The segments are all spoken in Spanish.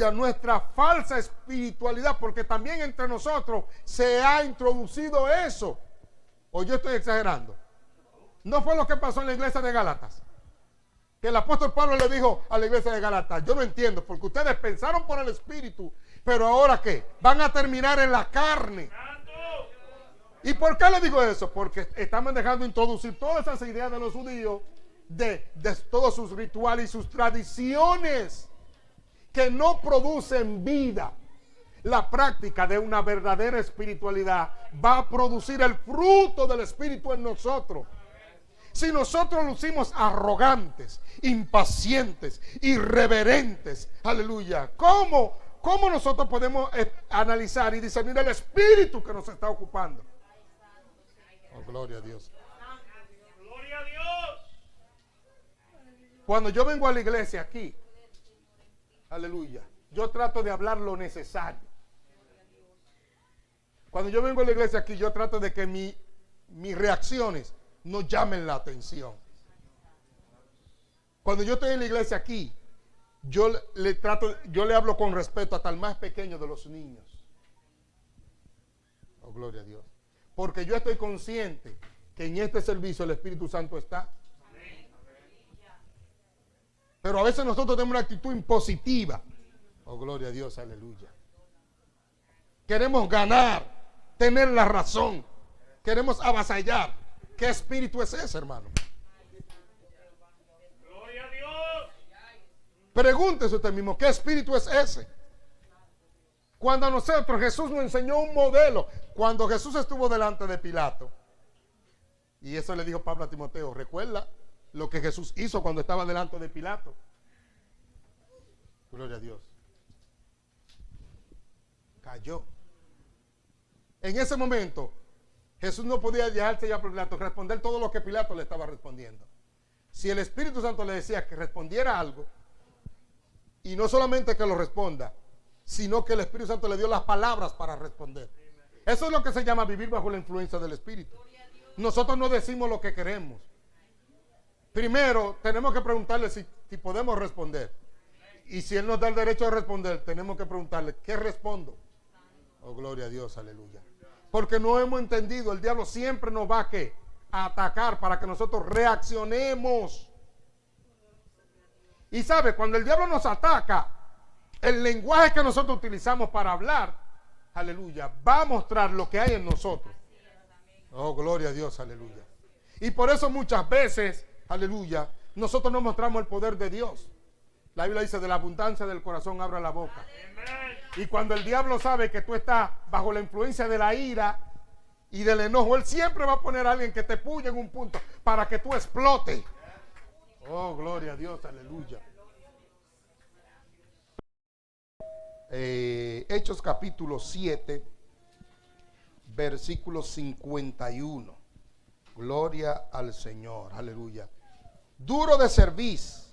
aleluya, nuestra falsa espiritualidad, porque también entre nosotros se ha introducido eso. ¿O yo estoy exagerando? ¿No fue lo que pasó en la iglesia de Gálatas? Que el apóstol Pablo le dijo a la iglesia de Gálatas: yo no entiendo, porque ustedes pensaron por el Espíritu, pero ahora ¿qué? Van a terminar en la carne. ¿Y por qué le digo eso? Porque estamos dejando introducir todas esas ideas de los judíos, de todos sus rituales y sus tradiciones, que no producen vida. La práctica de una verdadera espiritualidad va a producir el fruto del Espíritu en nosotros. Si nosotros lucimos arrogantes, impacientes, irreverentes, aleluya, ¿cómo nosotros podemos analizar y discernir el espíritu que nos está ocupando? Oh, gloria a Dios. Gloria a Dios. Cuando yo vengo a la iglesia aquí, aleluya, yo trato de hablar lo necesario. Cuando yo vengo a la iglesia aquí, yo trato de que mis reacciones no llamen la atención. Cuando yo estoy en la iglesia aquí, yo le hablo con respeto hasta el más pequeño de los niños. Oh, gloria a Dios. Porque yo estoy consciente que en este servicio el Espíritu Santo está. Pero a veces nosotros tenemos una actitud impositiva. Oh, gloria a Dios, aleluya. Queremos ganar, tener la razón. Queremos avasallar. ¿Qué espíritu es ese, hermano? Gloria a Dios. Pregúntese usted mismo, ¿qué espíritu es ese? Cuando a nosotros Jesús nos enseñó un modelo. Cuando Jesús estuvo delante de Pilato, y eso le dijo Pablo a Timoteo, recuerda lo que Jesús hizo cuando estaba delante de Pilato. Gloria a Dios. Cayó. En ese momento Jesús no podía dejarse ya por Pilato, responder todo lo que Pilato le estaba respondiendo. Si el Espíritu Santo le decía que respondiera algo, y no solamente que lo responda, sino que el Espíritu Santo le dio las palabras para responder. Eso es lo que se llama vivir bajo la influencia del Espíritu. Nosotros no decimos lo que queremos. Primero tenemos que preguntarle si podemos responder. Y si Él nos da el derecho de responder, tenemos que preguntarle, ¿qué respondo? Oh, gloria a Dios, aleluya. Porque no hemos entendido, el diablo siempre nos va a atacar para que nosotros reaccionemos. Y sabe, cuando el diablo nos ataca, el lenguaje que nosotros utilizamos para hablar, aleluya, va a mostrar lo que hay en nosotros. Oh, gloria a Dios, aleluya. Y por eso muchas veces, aleluya, nosotros no mostramos el poder de Dios. La Biblia dice, de la abundancia del corazón abra la boca. Y cuando el diablo sabe que tú estás bajo la influencia de la ira y del enojo, él siempre va a poner a alguien que te puye en un punto para que tú explotes. Oh, gloria a Dios, aleluya. Hechos capítulo 7, versículo 51. Gloria al Señor, aleluya. Duro de cerviz,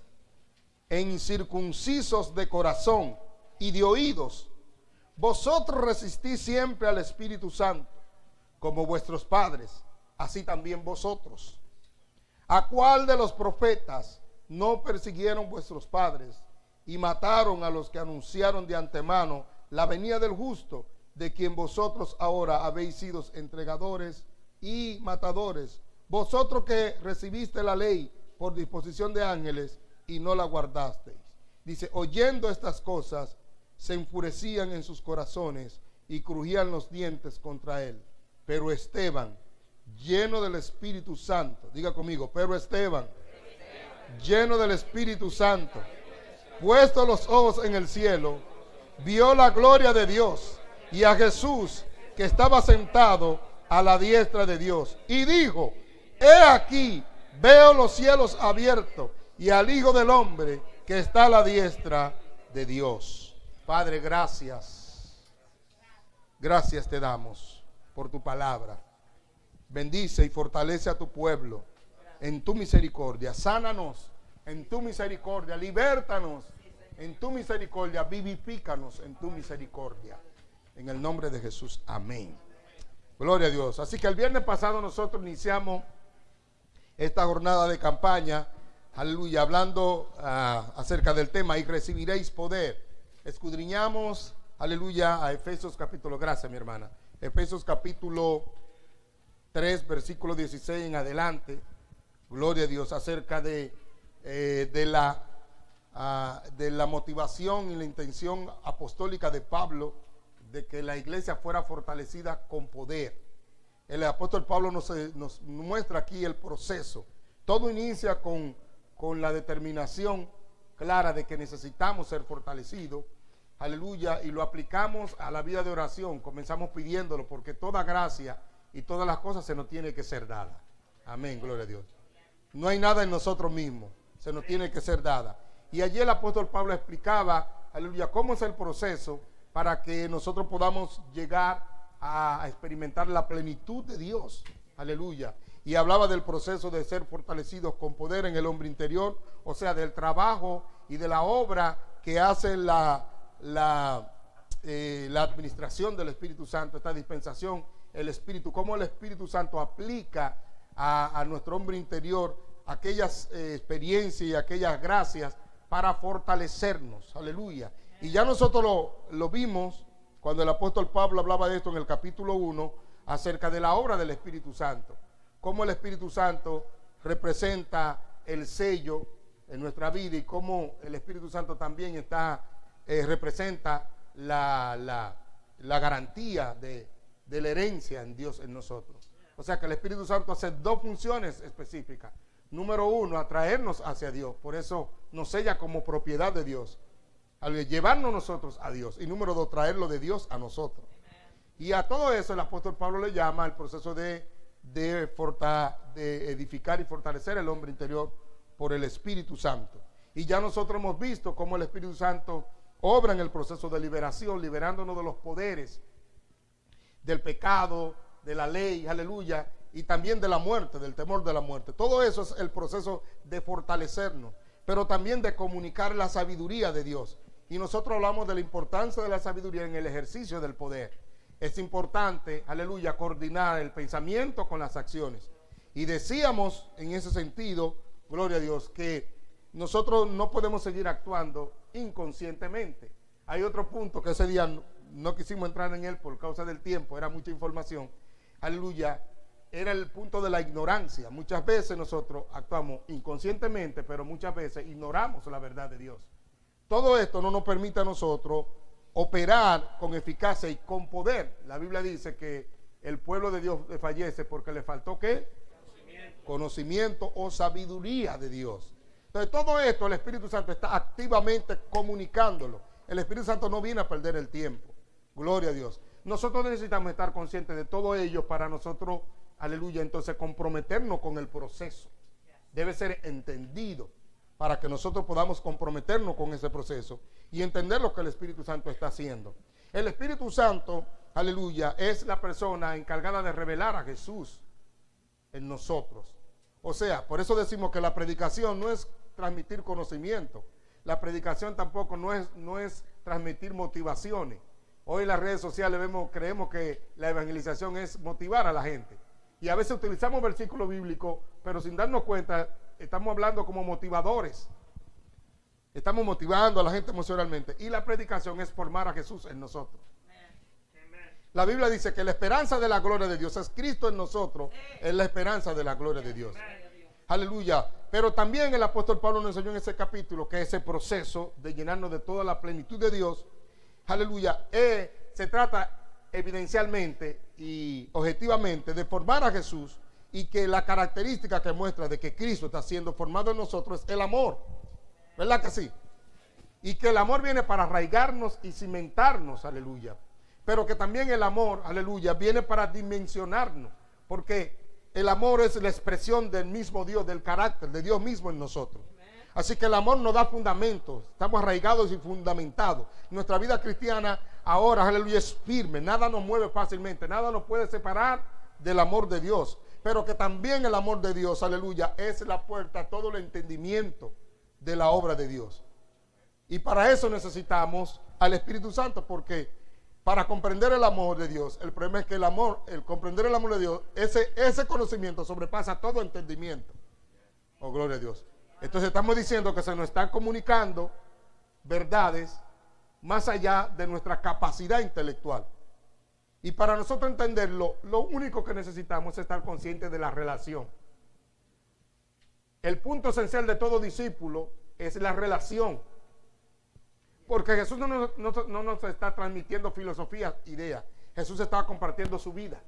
e incircuncisos de corazón y de oídos, vosotros resistís siempre al Espíritu Santo, como vuestros padres, así también vosotros. ¿A cuál de los profetas no persiguieron vuestros padres y mataron a los que anunciaron de antemano la venida del justo, de quien vosotros ahora habéis sido entregadores y matadores? Vosotros que recibiste la ley por disposición de ángeles y no la guardasteis. Dice, oyendo estas cosas, se enfurecían en sus corazones y crujían los dientes contra él. Pero Esteban, lleno del Espíritu Santo, diga conmigo, pero Esteban, lleno del Espíritu Santo, puesto los ojos en el cielo, vio la gloria de Dios y a Jesús que estaba sentado a la diestra de Dios, y dijo, he aquí, veo los cielos abiertos y al Hijo del Hombre que está a la diestra de Dios. Padre, gracias. Gracias te damos por tu palabra. Bendice y fortalece a tu pueblo en tu misericordia. Sánanos en tu misericordia. Libértanos en tu misericordia. Vivifícanos en tu misericordia. En el nombre de Jesús. Amén. Gloria a Dios. Así que el viernes pasado nosotros iniciamos esta jornada de campaña, aleluya, hablando acerca del tema, y recibiréis poder escudriñamos, aleluya, a Efesios capítulo, gracias mi hermana, Efesios capítulo 3, versículo 16 en adelante, gloria a Dios, acerca de la motivación y la intención apostólica de Pablo de que la iglesia fuera fortalecida con poder. El apóstol Pablo nos muestra aquí el proceso. Todo inicia con la determinación clara de que necesitamos ser fortalecidos, aleluya, y lo aplicamos a la vida de oración. Comenzamos pidiéndolo porque toda gracia y todas las cosas se nos tiene que ser dada. Amén, gloria a Dios. No hay nada en nosotros mismos, se nos tiene que ser dada. Y allí el apóstol Pablo explicaba, aleluya, cómo es el proceso para que nosotros podamos llegar a experimentar la plenitud de Dios, aleluya. Y hablaba del proceso de ser fortalecidos con poder en el hombre interior, o sea, del trabajo y de la obra que hace la administración del Espíritu Santo, esta dispensación, el Espíritu, cómo el Espíritu Santo aplica a nuestro hombre interior aquellas experiencias y aquellas gracias para fortalecernos, aleluya. Y ya nosotros lo vimos cuando el apóstol Pablo hablaba de esto en el capítulo 1, acerca de la obra del Espíritu Santo, cómo el Espíritu Santo representa el sello en nuestra vida y cómo el Espíritu Santo también representa la garantía de la herencia en Dios en nosotros. O sea que el Espíritu Santo hace dos funciones específicas. Número uno, atraernos hacia Dios, por eso nos sella como propiedad de Dios, al llevarnos nosotros a Dios. Y número dos, traerlo de Dios a nosotros. Y a todo eso el apóstol Pablo le llama el proceso de edificar y fortalecer el hombre interior por el Espíritu Santo. Y ya nosotros hemos visto cómo el Espíritu Santo obra en el proceso de liberación, liberándonos de los poderes, del pecado, de la ley, aleluya, y también de la muerte, del temor de la muerte. Todo eso es el proceso de fortalecernos, pero también de comunicar la sabiduría de Dios. Y nosotros hablamos de la importancia de la sabiduría en el ejercicio del poder. Es importante, aleluya, coordinar el pensamiento con las acciones. Y decíamos en ese sentido, gloria a Dios, que nosotros no podemos seguir actuando inconscientemente. Hay otro punto que ese día no quisimos entrar en él por causa del tiempo, era mucha información. Aleluya, era el punto de la ignorancia. Muchas veces nosotros actuamos inconscientemente, pero muchas veces ignoramos la verdad de Dios. Todo esto no nos permite a nosotros operar con eficacia y con poder. La Biblia dice que el pueblo de Dios fallece porque le faltó ¿qué? Conocimiento o sabiduría de Dios. Entonces todo esto el Espíritu Santo está activamente comunicándolo. El Espíritu Santo no viene a perder el tiempo. Gloria a Dios. Nosotros necesitamos estar conscientes de todo ello para nosotros, aleluya, entonces comprometernos con el proceso. Debe ser entendido para que nosotros podamos comprometernos con ese proceso y entender lo que el Espíritu Santo está haciendo. El Espíritu Santo, aleluya, es la persona encargada de revelar a Jesús en nosotros. O sea, por eso decimos que la predicación no es transmitir conocimiento. La predicación tampoco no es transmitir motivaciones. Hoy en las redes sociales creemos que la evangelización es motivar a la gente. Y a veces utilizamos versículos bíblicos, pero sin darnos cuenta, estamos hablando como motivadores. Estamos motivando a la gente emocionalmente. Y la predicación es formar a Jesús en nosotros. La Biblia dice que la esperanza de la gloria de Dios es Cristo en nosotros, es la esperanza de la gloria de Dios. Aleluya. Pero también el apóstol Pablo nos enseñó en ese capítulo que ese proceso de llenarnos de toda la plenitud de Dios, aleluya, se trata evidencialmente y objetivamente de formar a Jesús, y que la característica que muestra de que Cristo está siendo formado en nosotros es el amor. ¿Verdad que sí? Y que el amor viene para arraigarnos y cimentarnos, aleluya. Pero que también el amor, aleluya, viene para dimensionarnos, porque el amor es la expresión del mismo Dios, del carácter de Dios mismo en nosotros. Así que el amor nos da fundamentos, estamos arraigados y fundamentados. Nuestra vida cristiana ahora, aleluya, es firme, nada nos mueve fácilmente, nada nos puede separar del amor de Dios. Pero que también el amor de Dios, aleluya, es la puerta a todo el entendimiento de la obra de Dios. Y para eso necesitamos al Espíritu Santo, porque para comprender el amor de Dios, el problema es que el comprender el amor de Dios, ese conocimiento sobrepasa todo entendimiento. Oh, gloria a Dios. Entonces estamos diciendo que se nos están comunicando verdades más allá de nuestra capacidad intelectual. Y para nosotros entenderlo, lo único que necesitamos es estar conscientes de la relación. El punto esencial de todo discípulo es la relación. Porque Jesús no nos está transmitiendo filosofías, ideas. Jesús estaba compartiendo su vida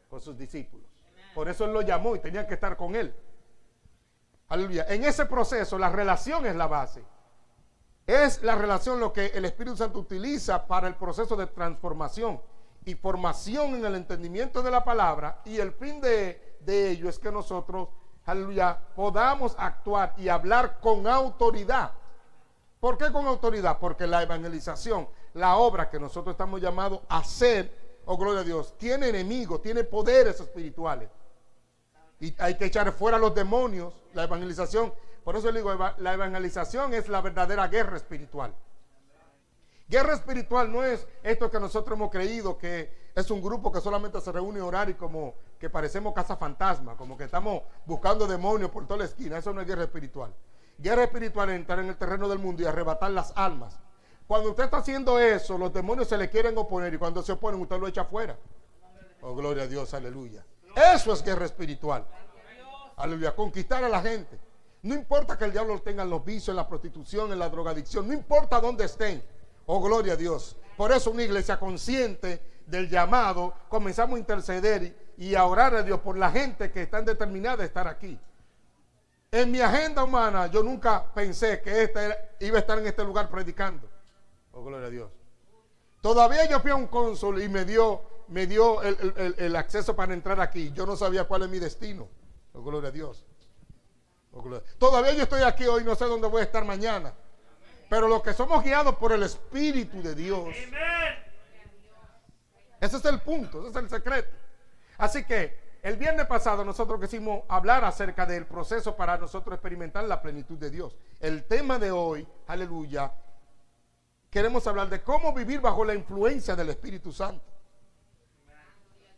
con sus discípulos. Por eso Él los llamó y tenían que estar con Él. Aleluya. En ese proceso, la relación es la base. Es la relación lo que el Espíritu Santo utiliza para el proceso de transformación y formación en el entendimiento de la palabra. Y el fin de ello es que nosotros, aleluya, podamos actuar y hablar con autoridad. ¿Por qué con autoridad? Porque la evangelización, la obra que nosotros estamos llamados a hacer, oh gloria a Dios, tiene enemigos, tiene poderes espirituales. Y hay que echar fuera a los demonios. La evangelización, por eso le digo, la evangelización es la verdadera guerra espiritual. Guerra espiritual no es esto que nosotros hemos creído, que es un grupo que solamente se reúne a orar y como que parecemos cazafantasmas, como que estamos buscando demonios por toda la esquina. Eso no es guerra espiritual. Guerra espiritual es entrar en el terreno del mundo y arrebatar las almas. Cuando usted está haciendo eso, los demonios se le quieren oponer y cuando se oponen usted lo echa afuera. Oh, gloria a Dios, aleluya. Eso es guerra espiritual. Aleluya, conquistar a la gente. No importa que el diablo tenga en los vicios, en la prostitución, en la drogadicción, no importa dónde estén. Oh, gloria a Dios. Por eso una iglesia consciente del llamado, comenzamos a interceder y a orar a Dios por la gente que están determinada a estar aquí. En mi agenda humana yo nunca pensé que iba a estar en este lugar predicando. Oh, gloria a Dios. Todavía yo fui a un cónsul y me dio el acceso para entrar aquí. Yo no sabía cuál es mi destino. Oh, gloria a Dios. Oh, gloria. Todavía yo estoy aquí hoy, no sé dónde voy a estar mañana. Pero los que somos guiados por el Espíritu de Dios. Ese es el punto, ese es el secreto. Así que el viernes pasado nosotros quisimos hablar acerca del proceso para nosotros experimentar la plenitud de Dios. El tema de hoy, aleluya, queremos hablar de cómo vivir bajo la influencia del Espíritu Santo.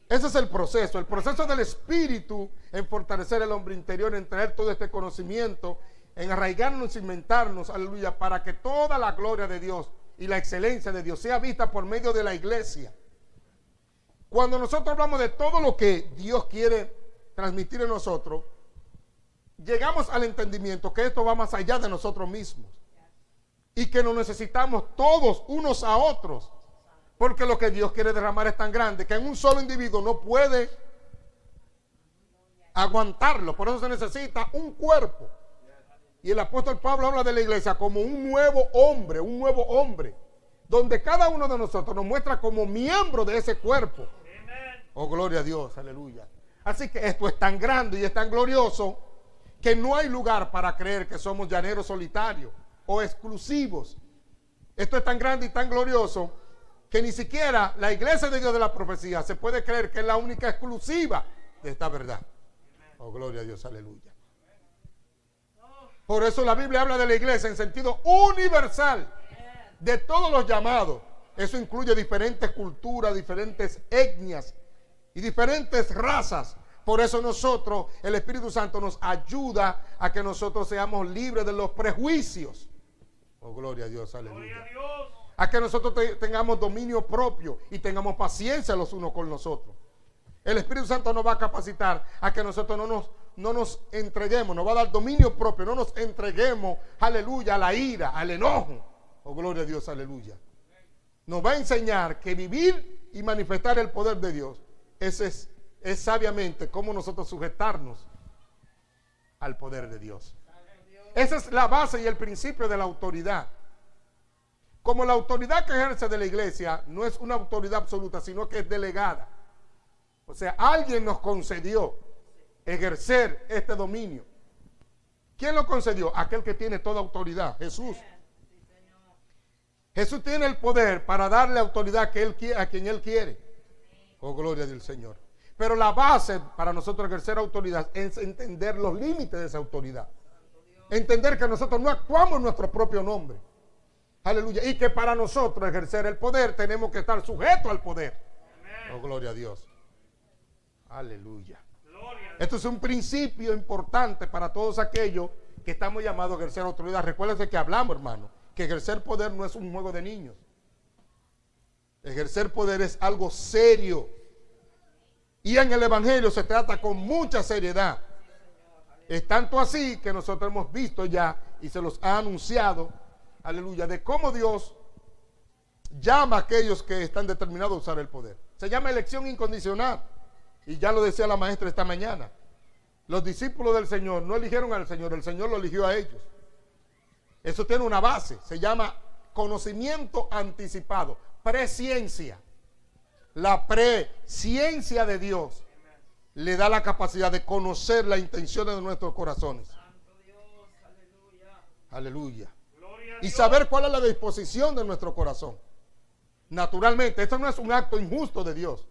Ese es el proceso del Espíritu en fortalecer el hombre interior, en traer todo este conocimiento, en arraigarnos y cimentarnos, aleluya, para que toda la gloria de Dios y la excelencia de Dios sea vista por medio de la iglesia. Cuando nosotros hablamos de todo lo que Dios quiere transmitir en nosotros, llegamos al entendimiento que esto va más allá de nosotros mismos y que nos necesitamos todos unos a otros, porque lo que Dios quiere derramar es tan grande que en un solo individuo no puede aguantarlo. Por eso se necesita un cuerpo. Y el apóstol Pablo habla de la iglesia como un nuevo hombre, donde cada uno de nosotros nos muestra como miembro de ese cuerpo. Oh, gloria a Dios, aleluya. Así que esto es tan grande y es tan glorioso que no hay lugar para creer que somos llaneros solitarios o exclusivos. Esto es tan grande y tan glorioso que ni siquiera la iglesia de Dios de la profecía se puede creer que es la única exclusiva de esta verdad. Oh, gloria a Dios, aleluya. Por eso la Biblia habla de la iglesia en sentido universal, de todos los llamados. Eso incluye diferentes culturas, diferentes etnias y diferentes razas. Por eso nosotros, el Espíritu Santo nos ayuda a que nosotros seamos libres de los prejuicios. Oh, gloria a Dios, aleluya. Gloria a Dios. A que nosotros tengamos dominio propio y tengamos paciencia los unos con los otros. El Espíritu Santo nos va a capacitar a que nosotros no nos entreguemos, nos va a dar dominio propio, no nos entreguemos, aleluya, a la ira, al enojo. Oh, gloria a Dios, aleluya. Nos va a enseñar que vivir y manifestar el poder de Dios es sabiamente cómo nosotros sujetarnos al poder de Dios. Esa es la base y el principio de la autoridad. Como la autoridad que ejerce de la iglesia no es una autoridad absoluta, sino que es delegada. O sea, alguien nos concedió ejercer este dominio. ¿Quién lo concedió? Aquel que tiene toda autoridad, Jesús. Jesús tiene el poder para darle autoridad a quien Él quiere. Oh, gloria del Señor. Pero la base para nosotros ejercer autoridad es entender los límites de esa autoridad. Entender que nosotros no actuamos en nuestro propio nombre. Aleluya. Y que para nosotros ejercer el poder tenemos que estar sujetos al poder. Oh, gloria a Dios. Aleluya. Esto es un principio importante para todos aquellos que estamos llamados a ejercer autoridad. Recuérdense que hablamos, hermano, que ejercer poder no es un juego de niños. Ejercer poder es algo serio. Y en el Evangelio se trata con mucha seriedad. Es tanto así que nosotros hemos visto ya y se los ha anunciado, aleluya, de cómo Dios llama a aquellos que están determinados a usar el poder. Se llama elección incondicional. Y ya lo decía la maestra esta mañana. Los discípulos del Señor no eligieron al Señor, el Señor lo eligió a ellos. Eso tiene una base, se llama conocimiento anticipado, presciencia. La presciencia de Dios le da la capacidad de conocer las intenciones de nuestros corazones. Aleluya. Y saber cuál es la disposición de nuestro corazón. Naturalmente, esto no es un acto injusto de Dios.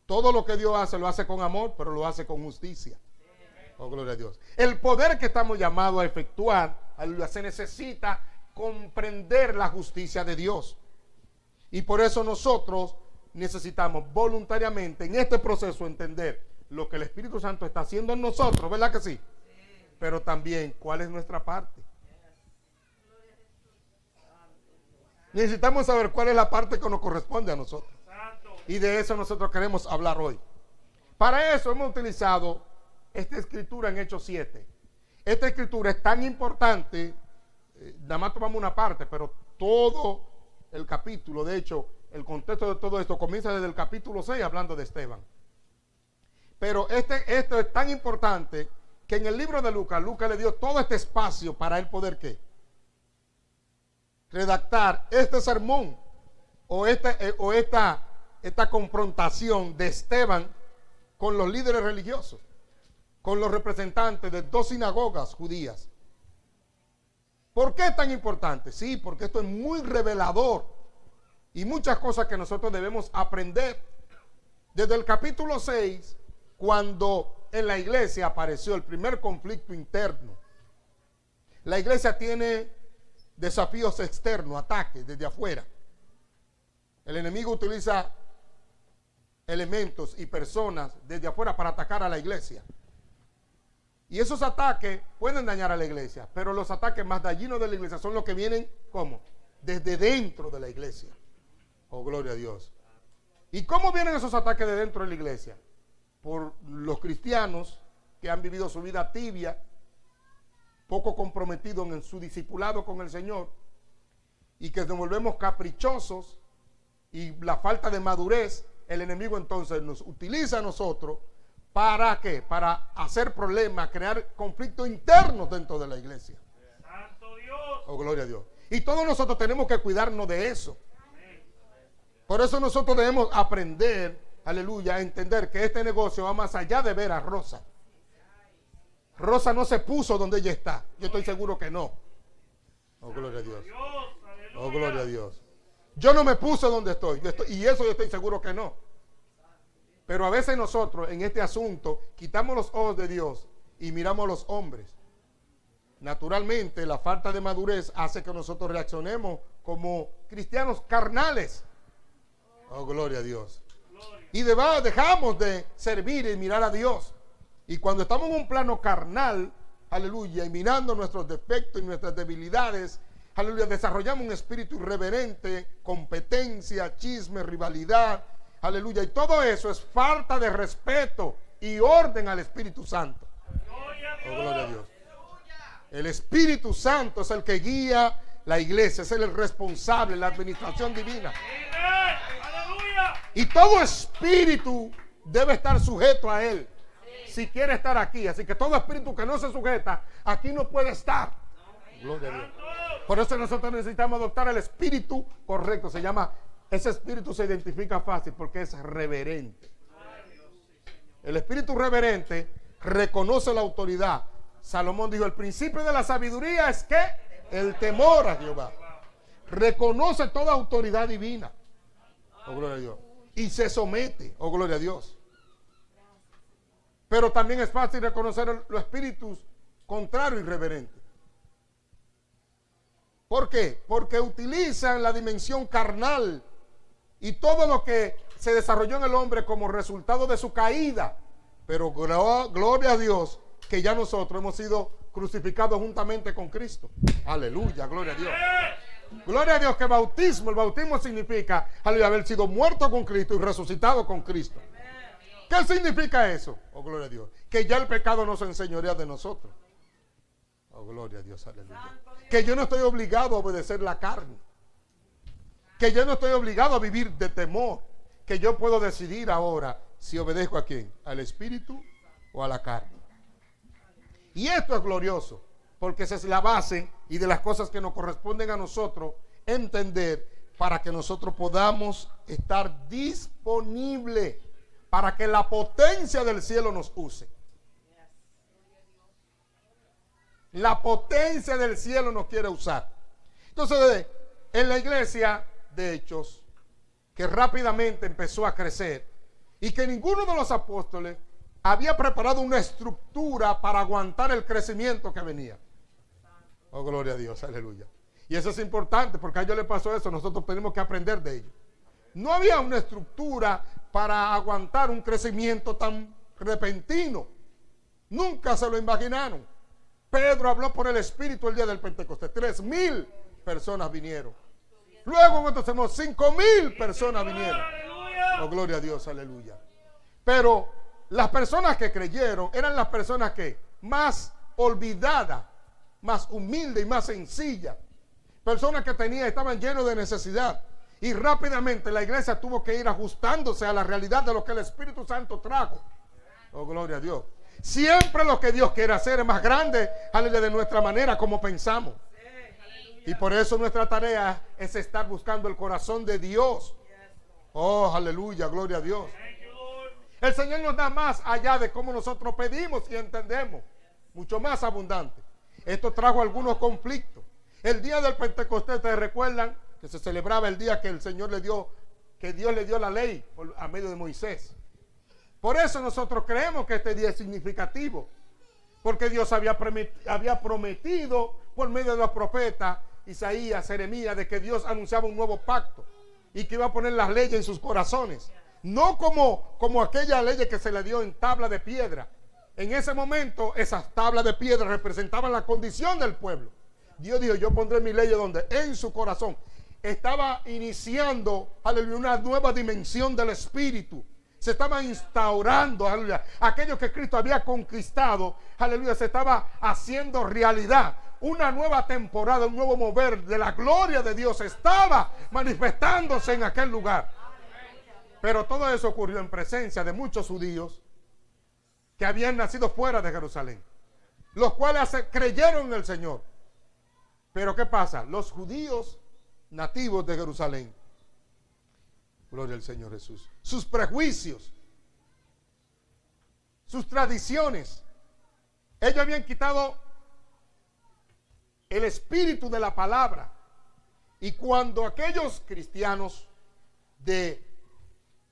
Todo lo que Dios hace, lo hace con amor, pero lo hace con justicia. Oh, gloria a Dios. El poder que estamos llamados a efectuar, aleluya, se necesita comprender la justicia de Dios. Y por eso nosotros necesitamos voluntariamente en este proceso entender lo que el Espíritu Santo está haciendo en nosotros, ¿verdad que sí? Pero también cuál es nuestra parte. Necesitamos saber cuál es la parte que nos corresponde a nosotros. Y de eso nosotros queremos hablar hoy. Para eso hemos utilizado esta escritura en Hechos 7. Esta escritura es tan importante, nada más tomamos una parte, pero todo el capítulo, de hecho, el contexto de todo esto comienza desde el capítulo 6 hablando de Esteban. Pero esto es tan importante que en el libro de Lucas le dio todo este espacio para él poder ¿qué? Redactar este sermón o esta confrontación de Esteban con los líderes religiosos, con los representantes de 2 sinagogas judías. ¿Por qué es tan importante? Sí, porque esto es muy revelador y muchas cosas que nosotros debemos aprender. Desde el capítulo 6, cuando en la iglesia apareció el primer conflicto interno, la iglesia tiene desafíos externos, ataques desde afuera. El enemigo utiliza elementos y personas desde afuera para atacar a la iglesia. Y esos ataques pueden dañar a la iglesia, pero los ataques más dañinos de la iglesia son los que vienen, ¿cómo? Desde dentro de la iglesia. Oh, gloria a Dios. ¿Y cómo vienen esos ataques de dentro de la iglesia? Por los cristianos que han vivido su vida tibia, poco comprometidos en su discipulado con el Señor, y que nos volvemos caprichosos, y la falta de madurez, el enemigo entonces nos utiliza a nosotros. ¿Para qué? Para hacer problemas, crear conflictos internos dentro de la iglesia. Santo Dios. Oh, gloria a Dios. Y todos nosotros tenemos que cuidarnos de eso. Por eso nosotros debemos aprender, aleluya, a entender que este negocio va más allá de ver a Rosa. Rosa no se puso donde ella está. Yo estoy seguro que no. Oh, gloria a Dios. Oh, gloria a Dios. Yo no me puse donde estoy. Y eso yo estoy seguro que no. Pero a veces nosotros en este asunto quitamos los ojos de Dios y miramos a los hombres. Naturalmente la falta de madurez hace que nosotros reaccionemos como cristianos carnales. Oh, gloria a Dios. Y dejamos de servir y mirar a Dios. Y cuando estamos en un plano carnal, aleluya, y mirando nuestros defectos y nuestras debilidades, aleluya, desarrollamos un espíritu irreverente, competencia, chisme, rivalidad. Aleluya, y todo eso es falta de respeto y orden al Espíritu Santo. Oh, gloria a Dios. El Espíritu Santo es el que guía la iglesia, es el responsable, la administración divina. Y todo espíritu debe estar sujeto a él si quiere estar aquí. Así que todo espíritu que no se sujeta aquí no puede estar. Gloria a Dios. Por eso nosotros necesitamos adoptar el espíritu correcto. Ese espíritu se identifica fácil porque es reverente. El espíritu reverente reconoce la autoridad. Salomón dijo, el principio de la sabiduría es que el temor a Jehová. Reconoce toda autoridad divina. Oh, gloria a Dios. Y se somete. Oh, gloria a Dios. Pero también es fácil reconocer los espíritus contrarios y irreverentes. ¿Por qué? Porque utilizan la dimensión carnal y todo lo que se desarrolló en el hombre como resultado de su caída. Pero gloria a Dios que ya nosotros hemos sido crucificados juntamente con Cristo. Aleluya, gloria a Dios. Gloria a Dios que el bautismo significa, aleluya, haber sido muerto con Cristo y resucitado con Cristo. ¿Qué significa eso? Oh, gloria a Dios. Que ya el pecado no se enseñorea de nosotros. Oh, gloria a Dios, aleluya. Que yo no estoy obligado a obedecer la carne. Que yo no estoy obligado a vivir de temor. Que yo puedo decidir ahora si obedezco a quién, al Espíritu o a la carne. Y esto es glorioso, porque esa es la base y de las cosas que nos corresponden a nosotros entender para que nosotros podamos estar disponibles para que la potencia del cielo nos use. La potencia del cielo nos quiere usar. Entonces, en la iglesia de Hechos, que rápidamente empezó a crecer y que ninguno de los apóstoles había preparado una estructura para aguantar el crecimiento que venía. Oh, gloria a Dios, aleluya. Y eso es importante porque a ellos les pasó eso, nosotros tenemos que aprender de ellos. No había una estructura para aguantar un crecimiento tan repentino. Nunca se lo imaginaron. Pedro habló por el Espíritu el día del Pentecostés. 3,000 personas vinieron. Luego en otro sermón 5,000 personas vinieron. Oh, gloria a Dios, aleluya. Pero las personas que creyeron eran las personas que más olvidadas, más humildes y más sencillas. Personas que estaban llenos de necesidad. Y rápidamente la iglesia tuvo que ir ajustándose a la realidad de lo que el Espíritu Santo trajo. Oh, gloria a Dios. Siempre lo que Dios quiere hacer es más grande, aleluya, de nuestra manera como pensamos. Y por eso nuestra tarea es estar buscando el corazón de Dios. Oh, aleluya, gloria a Dios. El Señor nos da más allá de cómo nosotros pedimos y entendemos. Mucho más abundante. Esto trajo algunos conflictos. El día del Pentecostés, ¿te recuerdan? Que se celebraba el día que el Señor le dio, que Dios le dio la ley a medio de Moisés. Por eso nosotros creemos que este día es significativo. Porque Dios había prometido por medio de los profetas, Isaías, Jeremías, de que Dios anunciaba un nuevo pacto. Y que iba a poner las leyes en sus corazones. No como aquella ley que se le dio en tabla de piedra. En ese momento esas tablas de piedra representaban la condición del pueblo. Dios dijo, yo pondré mi ley donde en su corazón. Estaba iniciando, aleluya, una nueva dimensión del Espíritu. Se estaba instaurando, aleluya, aquello que Cristo había conquistado, aleluya, se estaba haciendo realidad. Una nueva temporada, un nuevo mover de la gloria de Dios estaba manifestándose en aquel lugar. Pero todo eso ocurrió en presencia de muchos judíos que habían nacido fuera de Jerusalén, los cuales creyeron en el Señor. Pero ¿qué pasa? Los judíos nativos de Jerusalén, gloria al Señor Jesús, sus prejuicios, sus tradiciones, ellos habían quitado el espíritu de la palabra. Y cuando aquellos cristianos de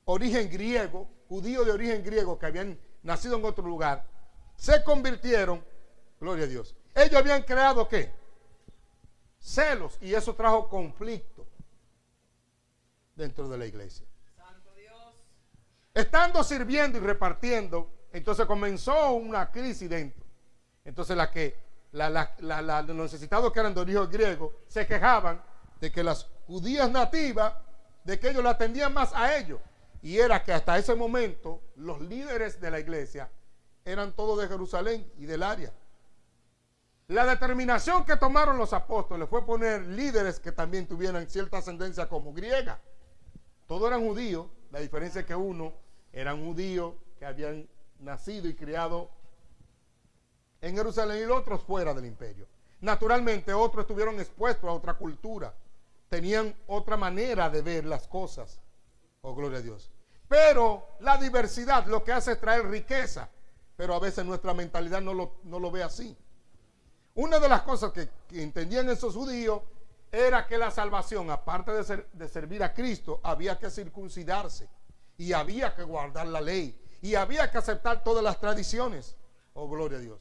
origen griego, judíos de origen griego que habían nacido en otro lugar, se convirtieron, gloria a Dios, ellos habían creado ¿qué? Celos, y eso trajo conflicto dentro de la iglesia. Santo Dios. Estando sirviendo y repartiendo, entonces comenzó una crisis dentro. Entonces los necesitados que eran de origen griego se quejaban de que las judías nativas, de que ellos la atendían más a ellos. Y era que hasta ese momento los líderes de la iglesia eran todos de Jerusalén y del área. La determinación que tomaron los apóstoles fue poner líderes que también tuvieran cierta ascendencia como griega. Todos eran judíos, la diferencia es que uno eran judíos que habían nacido y criado en Jerusalén y los otros fuera del imperio. Naturalmente otros estuvieron expuestos a otra cultura, tenían otra manera de ver las cosas. Oh, gloria a Dios. Pero la diversidad lo que hace es traer riqueza, pero a veces nuestra mentalidad no lo ve así. Una de las cosas que entendían esos judíos era que la salvación, aparte de servir a Cristo, había que circuncidarse y había que guardar la ley y había que aceptar todas las tradiciones. Oh, gloria a Dios.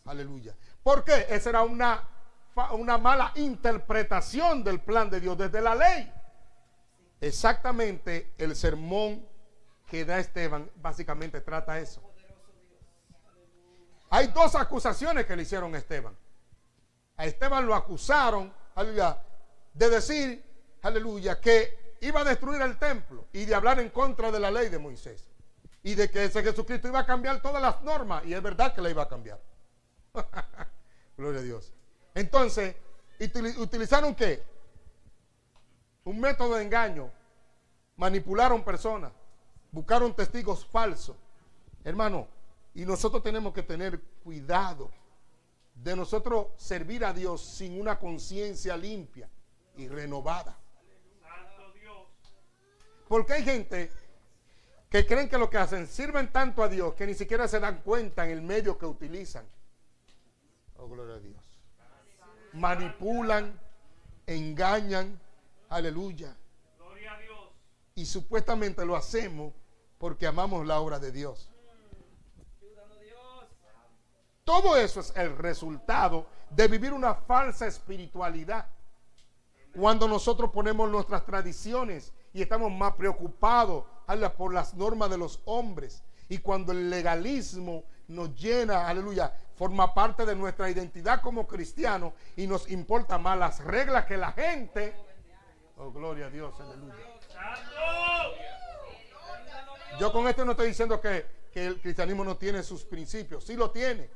Aleluya. ¿Por qué? Esa era una mala interpretación del plan de Dios desde la ley. Exactamente el sermón que da Esteban básicamente trata eso. Hay dos acusaciones que le hicieron a Esteban. A Esteban lo acusaron, aleluya, de decir, aleluya, que iba a destruir el templo y de hablar en contra de la ley de Moisés. Y de que ese Jesucristo iba a cambiar todas las normas. Y es verdad que la iba a cambiar. Gloria a Dios. Entonces, ¿utilizaron qué? Un método de engaño. Manipularon personas. Buscaron testigos falsos. Hermano, y nosotros tenemos que tener cuidado de nosotros servir a Dios sin una conciencia limpia y renovada. Santo Dios. Porque hay gente que creen que lo que hacen sirven tanto a Dios que ni siquiera se dan cuenta en el medio que utilizan. Oh, gloria a Dios. Manipulan, engañan, aleluya. Gloria a Dios. Y supuestamente lo hacemos porque amamos la obra de Dios. Todo eso es el resultado de vivir una falsa espiritualidad. Cuando nosotros ponemos nuestras tradiciones y estamos más preocupados por las normas de los hombres. Y cuando el legalismo nos llena, aleluya, forma parte de nuestra identidad como cristianos y nos importa más las reglas que la gente. Oh, gloria a Dios, aleluya. Santo. Yo con esto no estoy diciendo que el cristianismo no tiene sus principios. Sí lo tiene.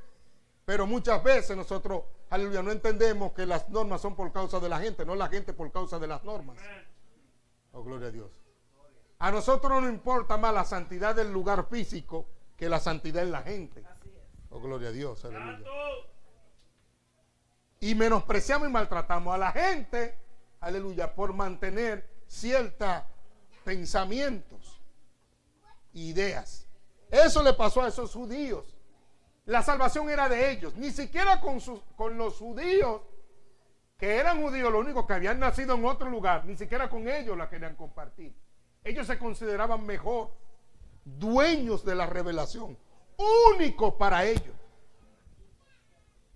Pero muchas veces nosotros, aleluya, no entendemos que las normas son por causa de la gente, no la gente por causa de las normas. Oh, gloria a Dios. A nosotros no nos importa más la santidad del lugar físico que la santidad en la gente. Oh, gloria a Dios, aleluya. Santo. Y menospreciamos y maltratamos a la gente, aleluya, por mantener ciertos pensamientos, ideas. Eso le pasó a esos judíos. La salvación era de ellos, ni siquiera con los judíos, que eran judíos, los únicos que habían nacido en otro lugar, ni siquiera con ellos la querían compartir. Ellos se consideraban mejor, dueños de la revelación, únicos para ellos.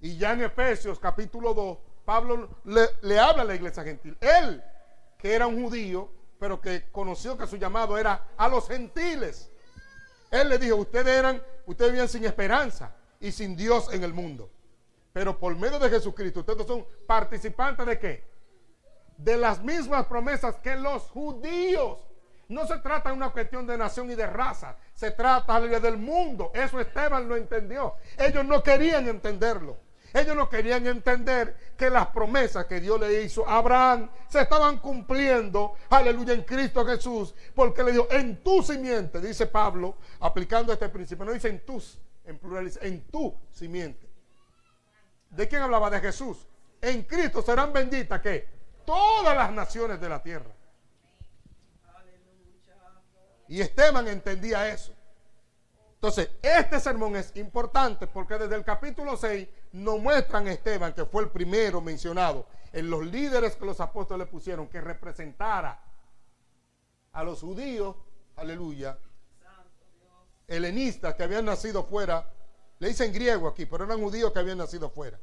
Y ya en Efesios capítulo 2, Pablo le habla a la iglesia gentil. Él, que era un judío, pero que conoció que su llamado era a los gentiles. Él le dijo, ustedes vivían sin esperanza y sin Dios en el mundo. Pero por medio de Jesucristo, ustedes son participantes ¿de qué? De las mismas promesas que los judíos. No se trata de una cuestión de nación y de raza. Se trata del mundo. Eso Esteban lo entendió. Ellos no querían entenderlo. Ellos no querían entender que las promesas que Dios le hizo a Abraham se estaban cumpliendo, aleluya, en Cristo Jesús. Porque le dijo, en tu simiente, dice Pablo, aplicando este principio. No dice en tus, en plural, dice en tu simiente. ¿De quién hablaba? De Jesús. En Cristo serán benditas, ¿qué? Todas las naciones de la tierra. Y Esteban entendía eso. Entonces, este sermón es importante porque desde el capítulo 6 nos muestran a Esteban, que fue el primero mencionado en los líderes que los apóstoles pusieron, que representara a los judíos, aleluya, helenistas que habían nacido fuera. Le dicen griego aquí, pero eran judíos que habían nacido fuera.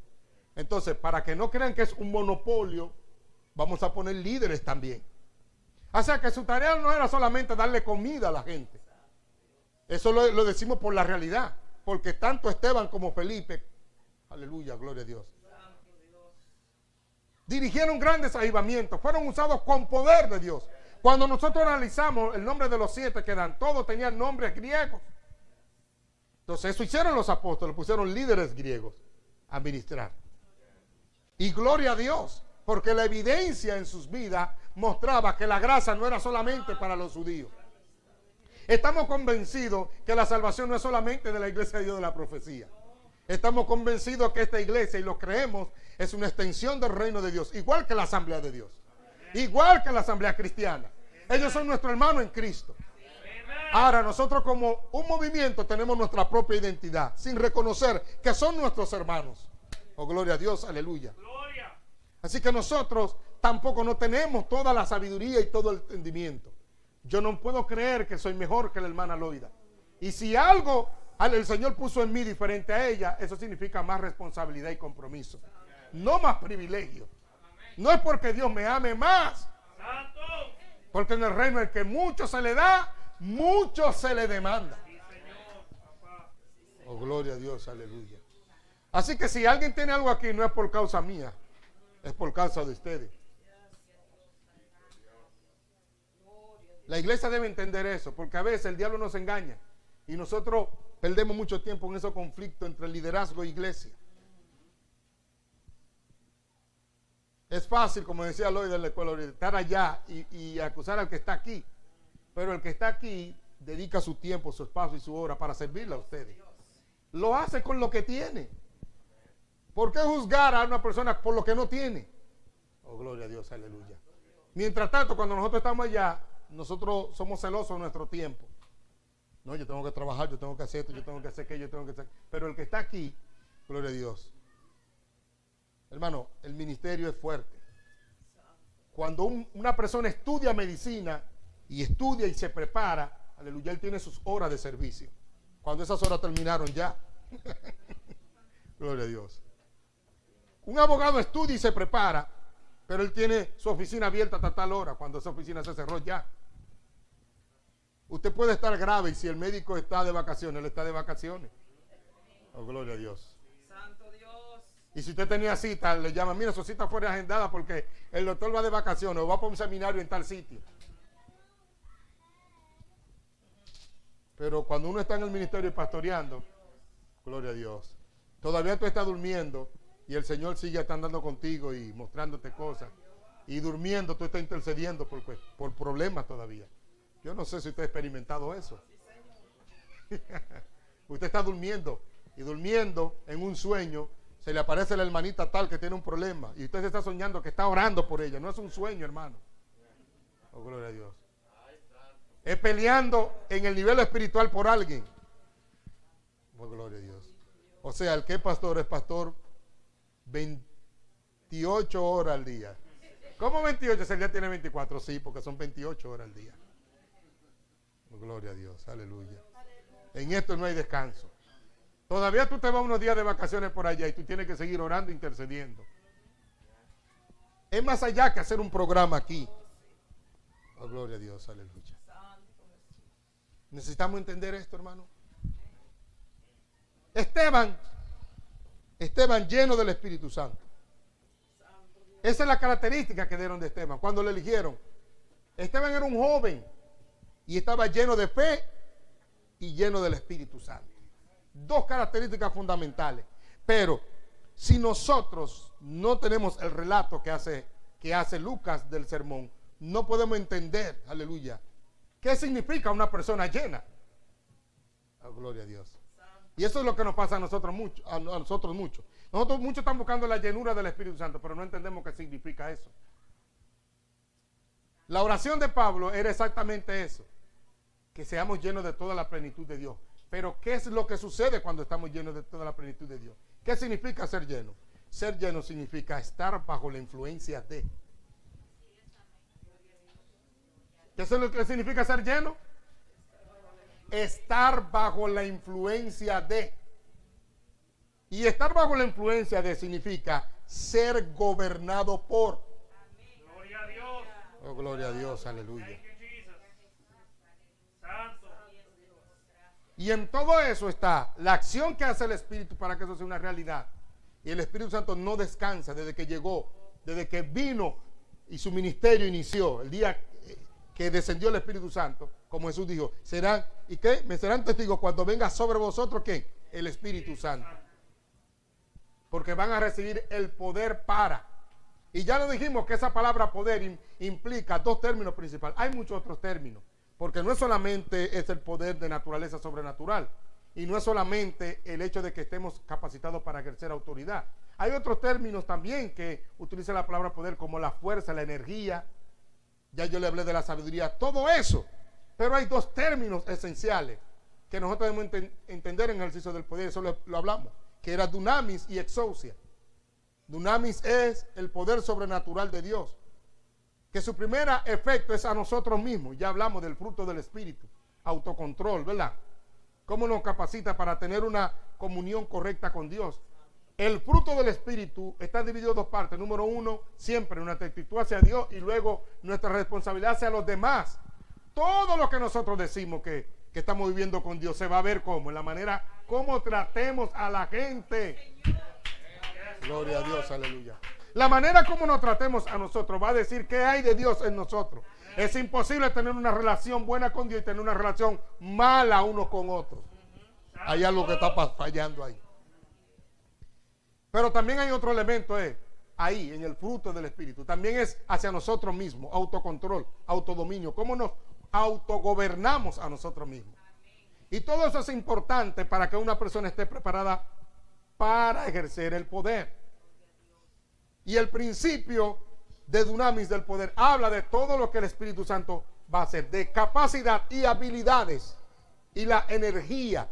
Entonces, para que no crean que es un monopolio, vamos a poner líderes también. O sea que su tarea no era solamente darle comida a la gente. Eso lo decimos por la realidad. Porque tanto Esteban como Felipe, aleluya, gloria a Dios, dirigieron grandes avivamientos. Fueron usados con poder de Dios. Cuando nosotros analizamos el nombre de los 7 que dan, todos tenían nombres griegos. Entonces eso hicieron los apóstoles, pusieron líderes griegos a ministrar. Y gloria a Dios, porque la evidencia en sus vidas mostraba que la gracia no era solamente para los judíos. Estamos convencidos que la salvación no es solamente de la iglesia de Dios de la profecía. Estamos convencidos que esta iglesia, y lo creemos, es una extensión del reino de Dios, igual que la asamblea de Dios, igual que la asamblea cristiana. Ellos son nuestro hermano en Cristo. Ahora nosotros como un movimiento tenemos nuestra propia identidad, sin reconocer que son nuestros hermanos. Oh, gloria a Dios, aleluya. Gloria. Así que nosotros tampoco no tenemos toda la sabiduría y todo el entendimiento. Yo no puedo creer que soy mejor que la hermana Loida. Y si algo el Señor puso en mí diferente a ella, eso significa más responsabilidad y compromiso. No más privilegio. No es porque Dios me ame más. Santo. Porque en el reino el que mucho se le da, mucho se le demanda. Sí, Señor, papá. Oh, gloria a Dios, aleluya. Así que si alguien tiene algo aquí, no es por causa mía, es por causa de ustedes. La iglesia debe entender eso, porque a veces el diablo nos engaña y nosotros perdemos mucho tiempo en esos conflictos entre liderazgo e iglesia. Es fácil, como decía Lloyd de la escuela, estar allá y acusar al que está aquí, pero el que está aquí dedica su tiempo, su espacio y su hora para servirle a ustedes. Lo hace con lo que tiene. ¿Por qué juzgar a una persona por lo que no tiene? Oh, gloria a Dios, aleluya. Mientras tanto, cuando nosotros estamos allá, nosotros somos celosos de nuestro tiempo. No, yo tengo que trabajar, yo tengo que hacer esto, yo tengo que hacer aquello, yo tengo que hacer... Pero el que está aquí, gloria a Dios. Hermano, el ministerio es fuerte. Cuando una persona estudia medicina y estudia y se prepara, aleluya, él tiene sus horas de servicio. Cuando esas horas terminaron ya. Gloria a Dios. Un abogado estudia y se prepara, pero él tiene su oficina abierta hasta tal hora, cuando esa oficina se cerró ya. Usted puede estar grave y si el médico está de vacaciones, él está de vacaciones. Oh, gloria a Dios. Santo Dios. Y si usted tenía cita, le llama, mira, su cita fue agendada porque el doctor va de vacaciones o va para un seminario en tal sitio. Pero cuando uno está en el ministerio y pastoreando, gloria a Dios, todavía tú estás durmiendo y el Señor sigue andando contigo y mostrándote cosas. Y durmiendo tú estás intercediendo por problemas todavía. Yo no sé si usted ha experimentado eso. Usted está durmiendo y durmiendo en un sueño se le aparece la hermanita tal que tiene un problema y usted se está soñando que está orando por ella. No es un sueño, hermano. Oh, gloria a Dios. Es peleando en el nivel espiritual por alguien. Oh, gloria a Dios. O sea, el que es pastor 28 horas al día. ¿Cómo 28? Si el día tiene 24. Sí, porque son 28 horas al día. Oh, gloria a Dios, aleluya. En esto no hay descanso. Todavía tú te vas unos días de vacaciones por allá y tú tienes que seguir orando e intercediendo. Es más allá que hacer un programa aquí. Oh, gloria a Dios, aleluya. Necesitamos entender esto, hermano. Esteban lleno del Espíritu Santo. Esa es la característica que dieron de Esteban cuando lo eligieron. Esteban era un joven y estaba lleno de fe y lleno del Espíritu Santo. Dos características fundamentales. Pero si nosotros no tenemos el relato que hace Lucas del sermón, no podemos entender, aleluya, qué significa una persona llena. Oh, gloria a Dios. Y eso es lo que nos pasa a nosotros mucho. Nosotros muchos están buscando la llenura del Espíritu Santo, pero no entendemos qué significa eso. La oración de Pablo era exactamente eso, que seamos llenos de toda la plenitud de Dios. Pero ¿qué es lo que sucede cuando estamos llenos de toda la plenitud de Dios? ¿Qué significa ser lleno? Ser lleno significa estar bajo la influencia de. ¿Qué es lo que significa ser lleno? Estar bajo la influencia de. Y estar bajo la influencia de significa ser gobernado por. Gloria a Dios. Oh, gloria a Dios, aleluya. Thank you, Jesus. Santo. Y en todo eso está la acción que hace el Espíritu para que eso sea una realidad. Y el Espíritu Santo no descansa desde que llegó, desde que vino y su ministerio inició. El día que descendió el Espíritu Santo, como Jesús dijo, serán, ¿y qué? Me serán testigos cuando venga sobre vosotros, ¿qué? El Espíritu Santo. Porque van a recibir el poder para. Y ya lo dijimos que esa palabra poder implica dos términos principales. Hay muchos otros términos. Porque no es solamente es el poder de naturaleza sobrenatural. Y no es solamente el hecho de que estemos capacitados para ejercer autoridad. Hay otros términos también que utilizan la palabra poder, como la fuerza, la energía. Ya yo le hablé de la sabiduría, todo eso. Pero hay dos términos esenciales que nosotros debemos entender en el ejercicio del poder. Eso lo hablamos, que era dunamis y exousia. Dunamis es el poder sobrenatural de Dios, que su primer efecto es a nosotros mismos. Ya hablamos del fruto del Espíritu, autocontrol, ¿verdad? Cómo nos capacita para tener una comunión correcta con Dios. El fruto del Espíritu está dividido en dos partes. Número uno, siempre nuestra actitud hacia Dios y luego nuestra responsabilidad hacia los demás. Todo lo que nosotros decimos que estamos viviendo con Dios se va a ver cómo, en la manera como tratemos a la gente. Gloria a Dios, aleluya. La manera como nos tratemos a nosotros va a decir qué hay de Dios en nosotros. Es imposible tener una relación buena con Dios y tener una relación mala uno con otros. Hay algo que está fallando ahí. Pero también hay otro elemento, ahí, en el fruto del Espíritu. También es hacia nosotros mismos, autocontrol, autodominio. Cómo nos autogobernamos a nosotros mismos. Y todo eso es importante para que una persona esté preparada para ejercer el poder. Y el principio de dunamis del poder habla de todo lo que el Espíritu Santo va a hacer, de capacidad y habilidades y la energía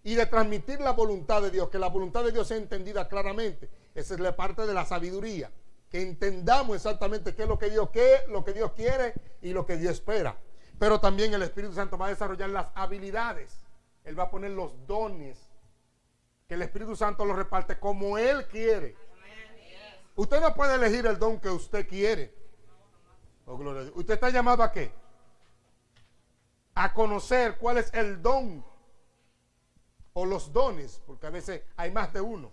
y de transmitir la voluntad de Dios, que la voluntad de Dios sea entendida claramente. Esa es la parte de la sabiduría, que entendamos exactamente qué es lo que Dios quiere y lo que Dios espera. Pero también el Espíritu Santo va a desarrollar las habilidades. Él va a poner los dones, que el Espíritu Santo los reparte como Él quiere. Usted no puede elegir el don que usted quiere. Oh, gloria a Dios. ¿Usted está llamado a qué? A conocer cuál es el don o los dones, porque a veces hay más de uno.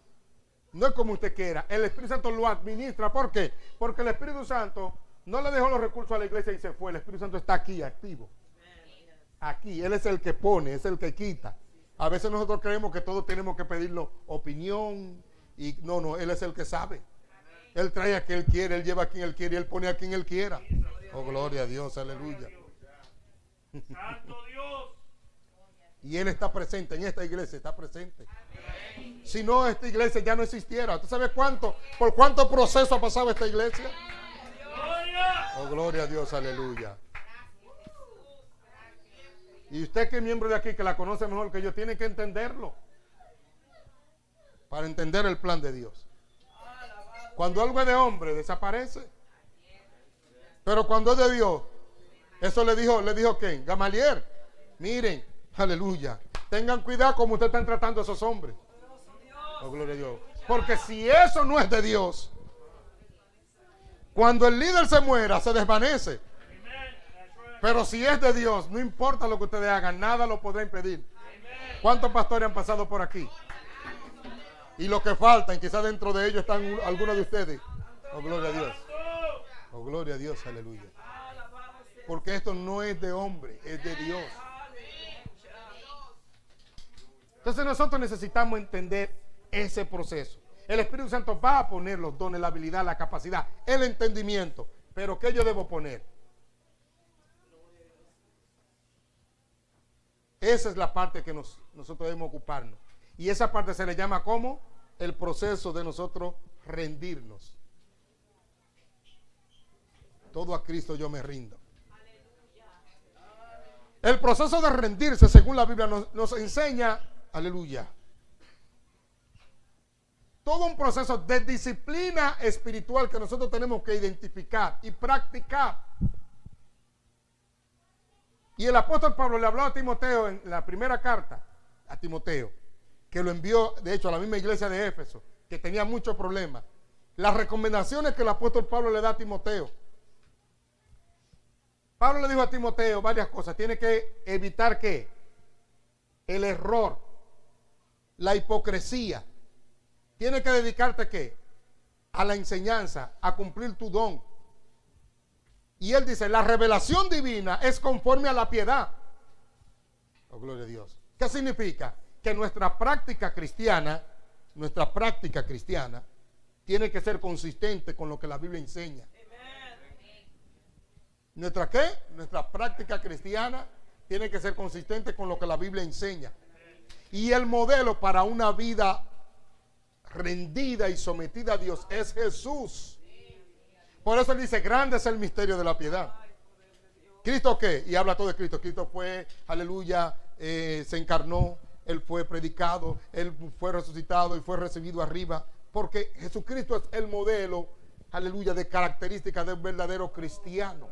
No es como usted quiera. El Espíritu Santo lo administra. ¿Por qué? Porque el Espíritu Santo no le dejó los recursos a la iglesia y se fue. El Espíritu Santo está aquí, activo. Aquí. Él es el que pone, es el que quita. A veces nosotros creemos que todos tenemos que pedirle opinión. Y no, Él es el que sabe. Él trae a quien Él quiere, Él lleva a quien Él quiere y Él pone a quien Él quiera. Oh, gloria a Dios, aleluya. Santo Dios. Y Él está presente en esta iglesia, está presente. Si no, esta iglesia ya no existiera. ¿Tú sabes por cuánto proceso ha pasado esta iglesia? Oh, gloria a Dios, aleluya. Y usted que es miembro de aquí, que la conoce mejor que yo, tiene que entenderlo. Para entender el plan de Dios. Cuando algo es de hombre, desaparece. Pero cuando es de Dios, eso le dijo ¿quién? Gamaliel. Miren, aleluya. Tengan cuidado como ustedes están tratando a esos hombres. Oh, gloria a Dios. Porque si eso no es de Dios, cuando el líder se muera, se desvanece. Pero si es de Dios, no importa lo que ustedes hagan, nada lo podrá impedir. ¿Cuántos pastores han pasado por aquí? Y los que faltan, quizás dentro de ellos están algunos de ustedes. Oh, gloria a Dios. Oh, gloria a Dios, aleluya. Porque esto no es de hombre, es de Dios. Entonces nosotros necesitamos entender ese proceso. El Espíritu Santo va a poner los dones, la habilidad, la capacidad, el entendimiento. Pero ¿qué yo debo poner? Esa es la parte que nosotros debemos ocuparnos. Y esa parte se le llama como el proceso de nosotros rendirnos. Todo a Cristo yo me rindo. El proceso de rendirse, según la Biblia, nos enseña, aleluya, todo un proceso de disciplina espiritual que nosotros tenemos que identificar y practicar. Y el apóstol Pablo le habló a Timoteo en la primera carta a Timoteo, que lo envió, de hecho, a la misma iglesia de Éfeso, que tenía muchos problemas. Las recomendaciones que el apóstol Pablo le da a Timoteo. Pablo le dijo a Timoteo varias cosas. Tiene que evitar ¿qué? El error, la hipocresía. Tiene que dedicarte ¿qué? A la enseñanza, a cumplir tu don. Y él dice, la revelación divina es conforme a la piedad. Oh, gloria a Dios. ¿Qué significa? Que nuestra práctica cristiana tiene que ser consistente con lo que la Biblia enseña. ¿Nuestra qué? Nuestra práctica cristiana tiene que ser consistente con lo que la Biblia enseña. Y el modelo para una vida rendida y sometida a Dios es Jesús. Por eso él dice, grande es el misterio de la piedad. ¿Cristo qué? Y habla todo de Cristo. Cristo fue, aleluya, se encarnó, Él fue predicado, Él fue resucitado y fue recibido arriba. Porque Jesucristo es el modelo, aleluya, de características de un verdadero cristiano.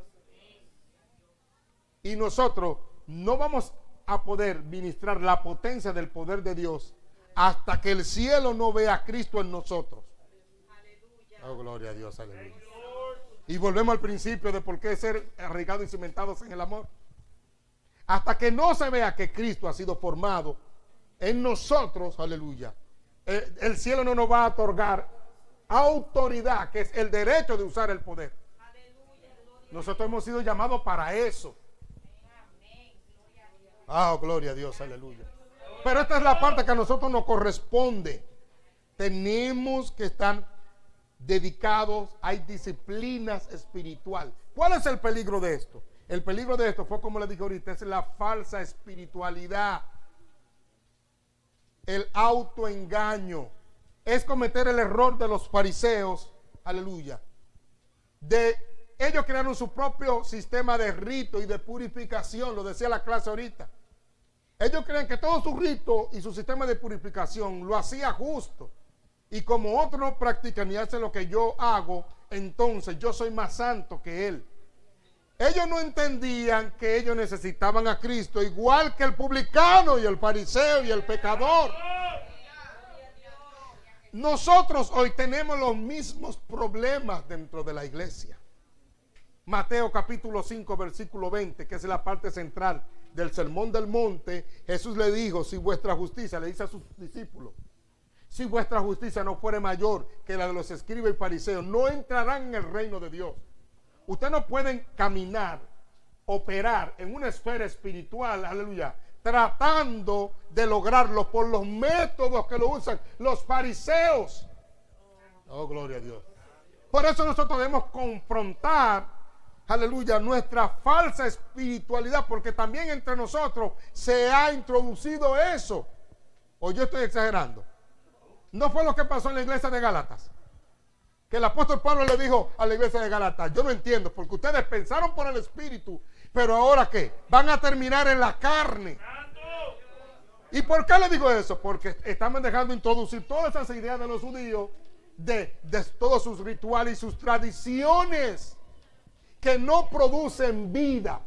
Y nosotros no vamos a poder ministrar la potencia del poder de Dios hasta que el cielo no vea a Cristo en nosotros. Oh, gloria a Dios, aleluya. Y volvemos al principio de por qué ser arraigados y cimentados en el amor. Hasta que no se vea que Cristo ha sido formado en nosotros, aleluya, el cielo no nos va a otorgar autoridad, que es el derecho de usar el poder. Nosotros hemos sido llamados para eso. Ah, gloria a Dios, aleluya. Pero esta es la parte que a nosotros nos corresponde. Tenemos que estar dedicados, hay disciplinas espirituales. ¿Cuál es el peligro de esto? El peligro de esto fue, como le dije ahorita, es la falsa espiritualidad, el autoengaño, es cometer el error de los fariseos, aleluya, ellos crearon su propio sistema de rito y de purificación, lo decía la clase ahorita. Ellos creen que todo su rito y su sistema de purificación lo hacía justo. Y como otros no practican ni hacen lo que yo hago, entonces yo soy más santo que él. Ellos no entendían que ellos necesitaban a Cristo, igual que el publicano y el fariseo y el pecador. Nosotros hoy tenemos los mismos problemas dentro de la iglesia. Mateo capítulo 5 versículo 20, que es la parte central del Sermón del Monte. Jesús le dijo, si vuestra justicia, le dice a sus discípulos, si vuestra justicia no fuere mayor que la de los escribas y fariseos, no entrarán en el reino de Dios. Ustedes no pueden caminar, operar en una esfera espiritual, aleluya, tratando de lograrlo por los métodos que lo usan los fariseos. Oh, gloria a Dios. Por eso nosotros debemos confrontar, aleluya, nuestra falsa espiritualidad, porque también entre nosotros se ha introducido eso. ¿O yo estoy exagerando? ¿No fue lo que pasó en la iglesia de Gálatas? Que el apóstol Pablo le dijo a la iglesia de Gálatas, yo no entiendo, porque ustedes pensaron por el Espíritu, pero ahora ¿qué? Van a terminar en la carne. ¿Y por qué le digo eso? Porque estamos dejando introducir todas esas ideas de los judíos, de todos sus rituales y sus tradiciones, que no producen vida.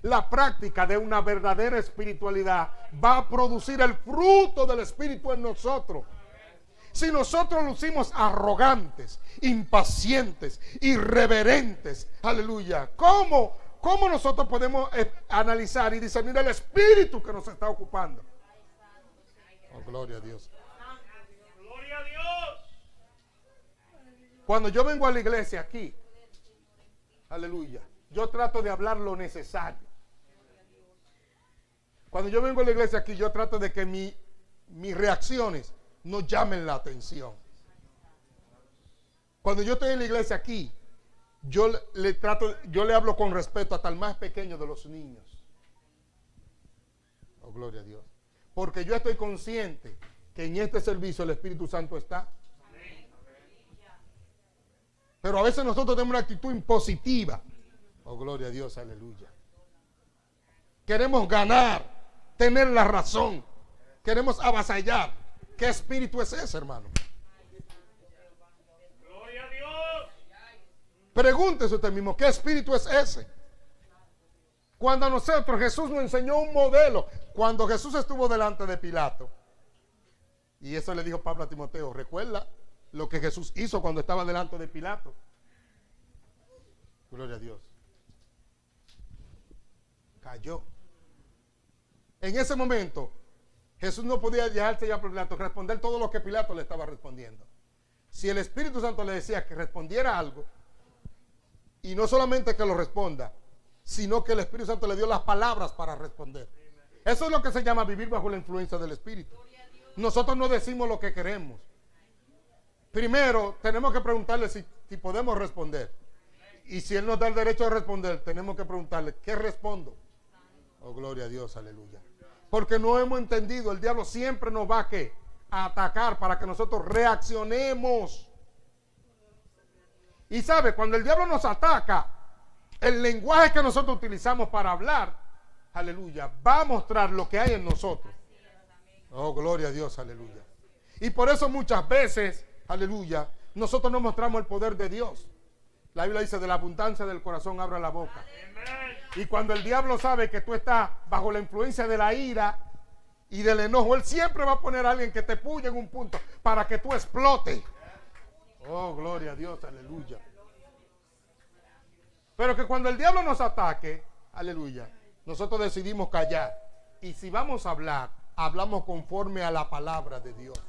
La práctica de una verdadera espiritualidad va a producir el fruto del Espíritu en nosotros. Si nosotros lucimos arrogantes, impacientes, irreverentes, aleluya, ¿cómo nosotros podemos analizar y discernir el espíritu que nos está ocupando? Oh, gloria a Dios. Gloria a Dios. Cuando yo vengo a la iglesia aquí, aleluya, yo trato de hablar lo necesario. Cuando yo vengo a la iglesia aquí, yo trato de que mis reacciones no llamen la atención. Cuando yo estoy en la iglesia aquí, yo le hablo con respeto hasta el más pequeño de los niños. Oh, gloria a Dios. Porque yo estoy consciente que en este servicio el Espíritu Santo está. Pero a veces nosotros tenemos una actitud impositiva. Oh, gloria a Dios, aleluya. Queremos ganar, tener la razón. Queremos avasallar. ¿Qué espíritu es ese, hermano? Gloria a Dios. Pregúntese usted mismo, ¿qué espíritu es ese? Cuando a nosotros Jesús nos enseñó un modelo. Cuando Jesús estuvo delante de Pilato, y eso le dijo Pablo a Timoteo, recuerda lo que Jesús hizo cuando estaba delante de Pilato. Gloria a Dios. Cayó. En ese momento Jesús no podía dejarse ya por Pilato, responder todo lo que Pilato le estaba respondiendo. Si el Espíritu Santo le decía que respondiera algo, y no solamente que lo responda, sino que el Espíritu Santo le dio las palabras para responder. Eso es lo que se llama vivir bajo la influencia del Espíritu. Nosotros no decimos lo que queremos. Primero, tenemos que preguntarle si podemos responder. Y si Él nos da el derecho de responder, tenemos que preguntarle, ¿qué respondo? Oh, gloria a Dios, aleluya. Porque no hemos entendido, el diablo siempre nos va a atacar para que nosotros reaccionemos. Y sabe, cuando el diablo nos ataca, el lenguaje que nosotros utilizamos para hablar, aleluya, va a mostrar lo que hay en nosotros. Oh, gloria a Dios, aleluya. Y por eso muchas veces, aleluya, nosotros no mostramos el poder de Dios. La Biblia dice, de la abundancia del corazón abra la boca. Y cuando el diablo sabe que tú estás bajo la influencia de la ira y del enojo, él siempre va a poner a alguien que te puye en un punto para que tú explotes. Oh, gloria a Dios, aleluya. Pero que cuando el diablo nos ataque, aleluya, nosotros decidimos callar. Y si vamos a hablar, hablamos conforme a la palabra de Dios.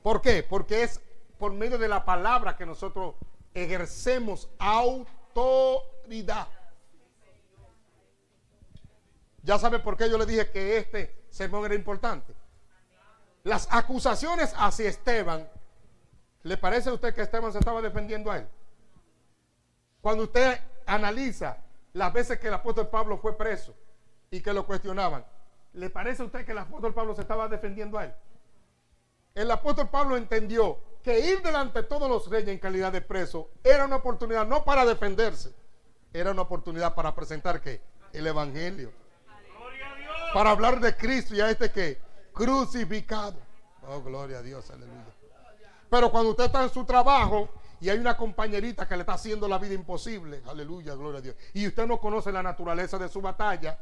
¿Por qué? Porque es por medio de la palabra que nosotros ejercemos autoridad. Ya sabe por qué yo le dije que este sermón era importante. Las acusaciones hacia Esteban, ¿le parece a usted que Esteban se estaba defendiendo a él? Cuando usted analiza las veces que el apóstol Pablo fue preso y que lo cuestionaban, ¿le parece a usted que el apóstol Pablo se estaba defendiendo a él? El apóstol Pablo entendió que ir delante de todos los reyes en calidad de preso era una oportunidad no para defenderse, era una oportunidad para presentar ¿qué? El evangelio, para hablar de Cristo y a este que crucificado. Oh, gloria a Dios, aleluya. Pero cuando usted está en su trabajo y hay una compañerita que le está haciendo la vida imposible, aleluya, gloria a Dios, y usted no conoce la naturaleza de su batalla,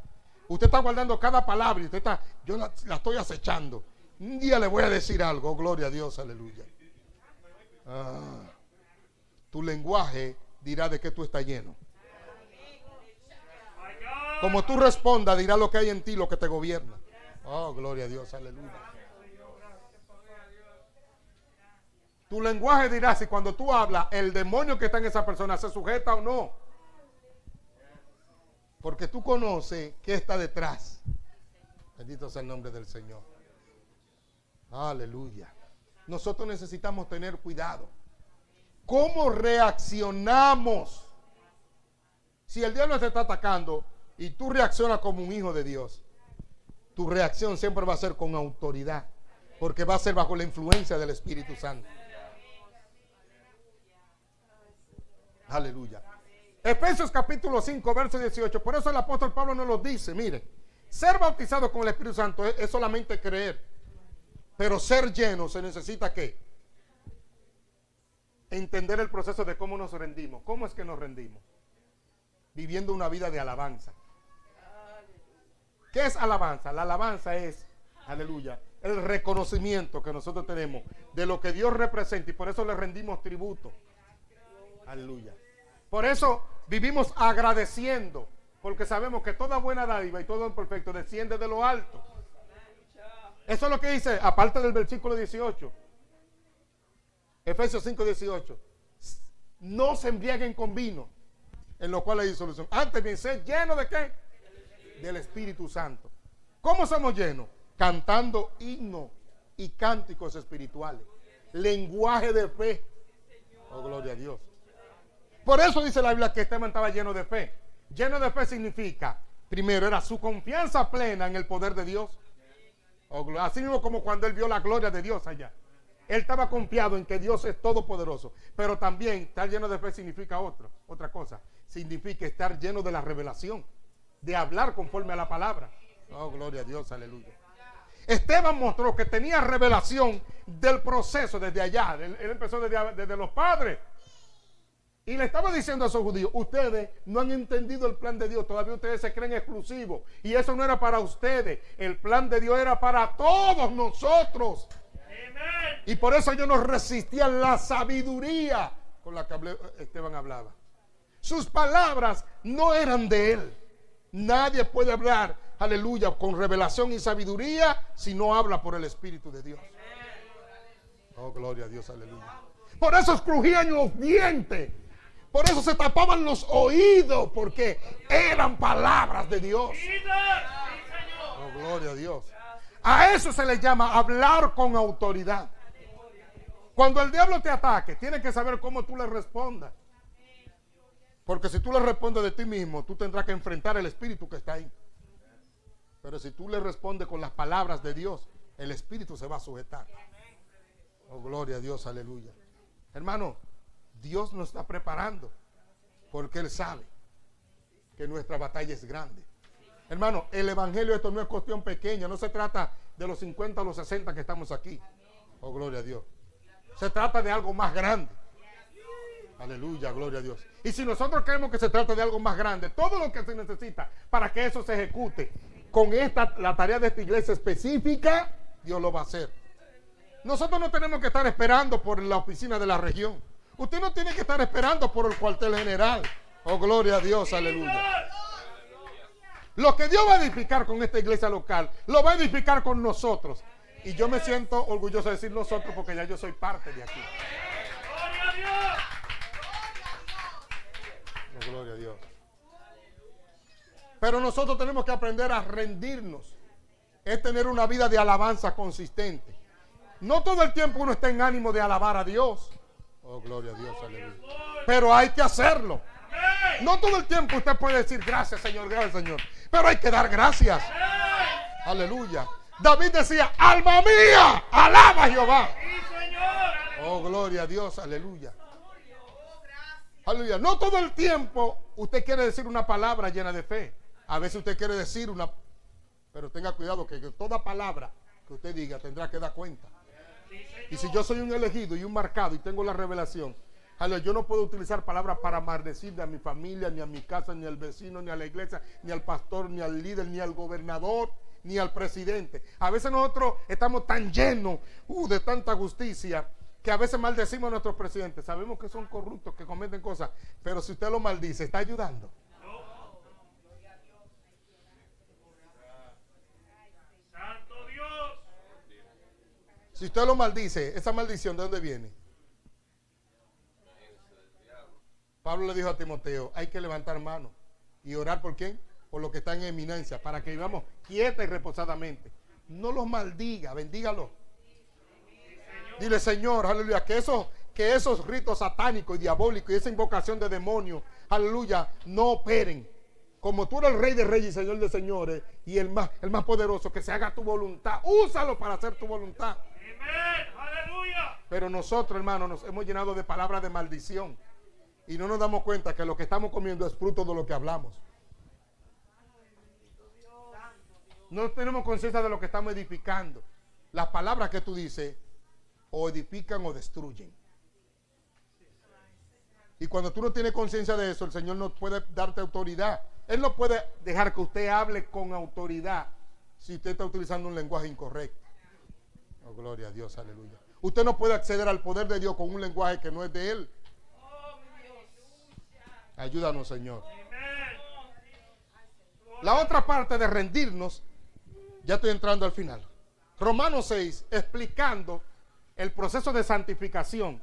usted está guardando cada palabra y usted está, yo la estoy acechando. Un día le voy a decir algo, gloria a Dios, aleluya. Tu lenguaje dirá de qué tú estás lleno. Como tú respondas, dirá lo que hay en ti, lo que te gobierna. Oh, gloria a Dios, aleluya. Tu lenguaje dirá si cuando tú hablas, el demonio que está en esa persona se sujeta o no. Porque tú conoces qué está detrás. Bendito sea el nombre del Señor. Aleluya. Nosotros necesitamos tener cuidado. ¿Cómo reaccionamos? Si el diablo te está atacando y tú reaccionas como un hijo de Dios, tu reacción siempre va a ser con autoridad, porque va a ser bajo la influencia del Espíritu Santo. Aleluya. Efesios capítulo 5, verso 18. Por eso el apóstol Pablo nos lo dice. Mire, ser bautizado con el Espíritu Santo es solamente creer. Pero ser lleno se necesita ¿qué? Entender el proceso de cómo nos rendimos. ¿Cómo es que nos rendimos? Viviendo una vida de alabanza. ¿Qué es alabanza? La alabanza es, aleluya, el reconocimiento que nosotros tenemos de lo que Dios representa y por eso le rendimos tributo. Aleluya. Por eso vivimos agradeciendo, porque sabemos que toda buena dádiva y todo don perfecto desciende de lo alto. Eso es lo que dice, aparte del versículo 18. Efesios 5, 18. No se embriaguen con vino, en lo cual hay disolución. Antes bien, ser lleno de ¿qué? Del Espíritu Santo. ¿Cómo somos llenos? Cantando himnos y cánticos espirituales. Lenguaje de fe. Oh, gloria a Dios. Por eso dice la Biblia que Esteban estaba lleno de fe. Lleno de fe significa, primero, era su confianza plena en el poder de Dios. Oh, así mismo como cuando él vio la gloria de Dios allá. Él estaba confiado en que Dios es todopoderoso. Pero también estar lleno de fe significa otra cosa. Significa estar lleno de la revelación, de hablar conforme a la palabra. Oh, gloria a Dios, aleluya. Esteban mostró que tenía revelación del proceso desde allá. Él empezó desde los padres. Y le estaba diciendo a esos judíos, ustedes no han entendido el plan de Dios, todavía ustedes se creen exclusivos. Y eso no era para ustedes, el plan de Dios era para todos nosotros. Amen. Y por eso ellos no resistían la sabiduría con la que Esteban hablaba. Sus palabras no eran de él. Nadie puede hablar, aleluya, con revelación y sabiduría si no habla por el Espíritu de Dios. Oh, gloria a Dios, aleluya. Por eso crujían los dientes. Por eso se tapaban los oídos, porque eran palabras de Dios. Oh, gloria a Dios. A eso se le llama hablar con autoridad. Cuando el diablo te ataque, tienes que saber cómo tú le respondas. Porque si tú le respondes de ti mismo, tú tendrás que enfrentar el espíritu que está ahí. Pero si tú le respondes con las palabras de Dios, el espíritu se va a sujetar. Oh, gloria a Dios, aleluya. Hermano, Dios nos está preparando porque Él sabe que nuestra batalla es grande. Hermano, el evangelio, esto no es cuestión pequeña, no se trata de los 50 o los 60 que estamos aquí. Oh, gloria a Dios. Se trata de algo más grande. Aleluya, gloria a Dios. Y si nosotros creemos que se trata de algo más grande, todo lo que se necesita para que eso se ejecute con la tarea de esta iglesia específica, Dios lo va a hacer. Nosotros no tenemos que estar esperando por la oficina de la región. Usted no tiene que estar esperando por el cuartel general. Oh, gloria a Dios, aleluya. Lo que Dios va a edificar con esta iglesia local, lo va a edificar con nosotros. Y yo me siento orgulloso de decir nosotros porque ya yo soy parte de aquí. Dios. Oh, gloria a Dios. Pero nosotros tenemos que aprender a rendirnos. Es tener una vida de alabanza consistente. No todo el tiempo uno está en ánimo de alabar a Dios. Oh, gloria a Dios, aleluya. Pero hay que hacerlo. No todo el tiempo usted puede decir gracias, Señor, gracias, Señor. Pero hay que dar gracias. Aleluya. David decía, alma mía, alaba a Jehová. Sí, Señor. Oh, gloria a Dios, aleluya. Aleluya. No todo el tiempo usted quiere decir una palabra llena de fe. A veces usted quiere decir una... Pero tenga cuidado que toda palabra que usted diga tendrá que dar cuenta. Y si yo soy un elegido y un marcado y tengo la revelación, aleluya, yo no puedo utilizar palabras para maldecir a mi familia, ni a mi casa, ni al vecino, ni a la iglesia, ni al pastor, ni al líder, ni al gobernador, ni al presidente. A veces nosotros estamos tan llenos de tanta justicia que a veces maldecimos a nuestros presidentes. Sabemos que son corruptos, que cometen cosas, pero si usted lo maldice, ¿está ayudando? Santo Dios. Si usted lo maldice, esa maldición, ¿de dónde viene? Pablo le dijo a Timoteo, hay que levantar manos y orar por quién, por lo que está en eminencia, para que vivamos quieta y reposadamente. No los maldiga, bendígalo. Dile, Señor, aleluya, que esos ritos satánicos y diabólicos y esa invocación de demonios, aleluya, no operen. Como tú eres el Rey de Reyes y Señor de Señores y el más poderoso, que se haga tu voluntad. Úsalo para hacer tu voluntad. Amén. Aleluya. Pero nosotros, hermanos, nos hemos llenado de palabras de maldición y no nos damos cuenta que lo que estamos comiendo es fruto de lo que hablamos. No tenemos conciencia de lo que estamos edificando. Las palabras que tú dices o edifican o destruyen. Y cuando tú no tienes conciencia de eso, el Señor no puede darte autoridad. Él no puede dejar que usted hable con autoridad si usted está utilizando un lenguaje incorrecto. Oh, gloria a Dios, aleluya. Usted no puede acceder al poder de Dios con un lenguaje que no es de Él. Ayúdanos, Señor. La otra parte de rendirnos, ya estoy entrando al final. Romanos 6, explicando el proceso de santificación.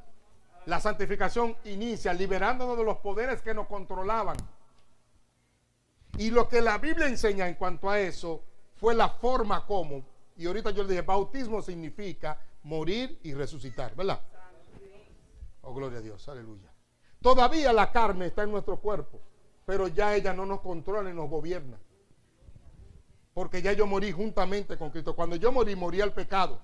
La santificación inicia liberándonos de los poderes que nos controlaban. Y lo que la Biblia enseña en cuanto a eso fue la forma como, y ahorita yo le dije, bautismo significa morir y resucitar, ¿verdad? Oh, gloria a Dios, aleluya. Todavía la carne está en nuestro cuerpo, pero ya ella no nos controla ni nos gobierna. Porque ya yo morí juntamente con Cristo. Cuando yo morí, morí al pecado.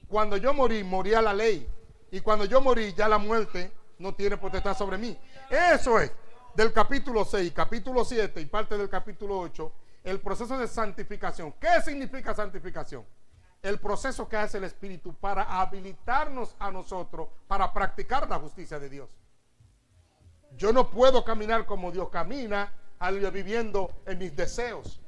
Cuando yo morí, morí a la ley. Y cuando yo morí, ya la muerte no tiene potestad sobre mí. Eso es, del capítulo 6, capítulo 7 y parte del capítulo 8, el proceso de santificación. ¿Qué significa santificación? El proceso que hace el Espíritu para habilitarnos a nosotros para practicar la justicia de Dios. Yo no puedo caminar como Dios camina, viviendo en mis deseos.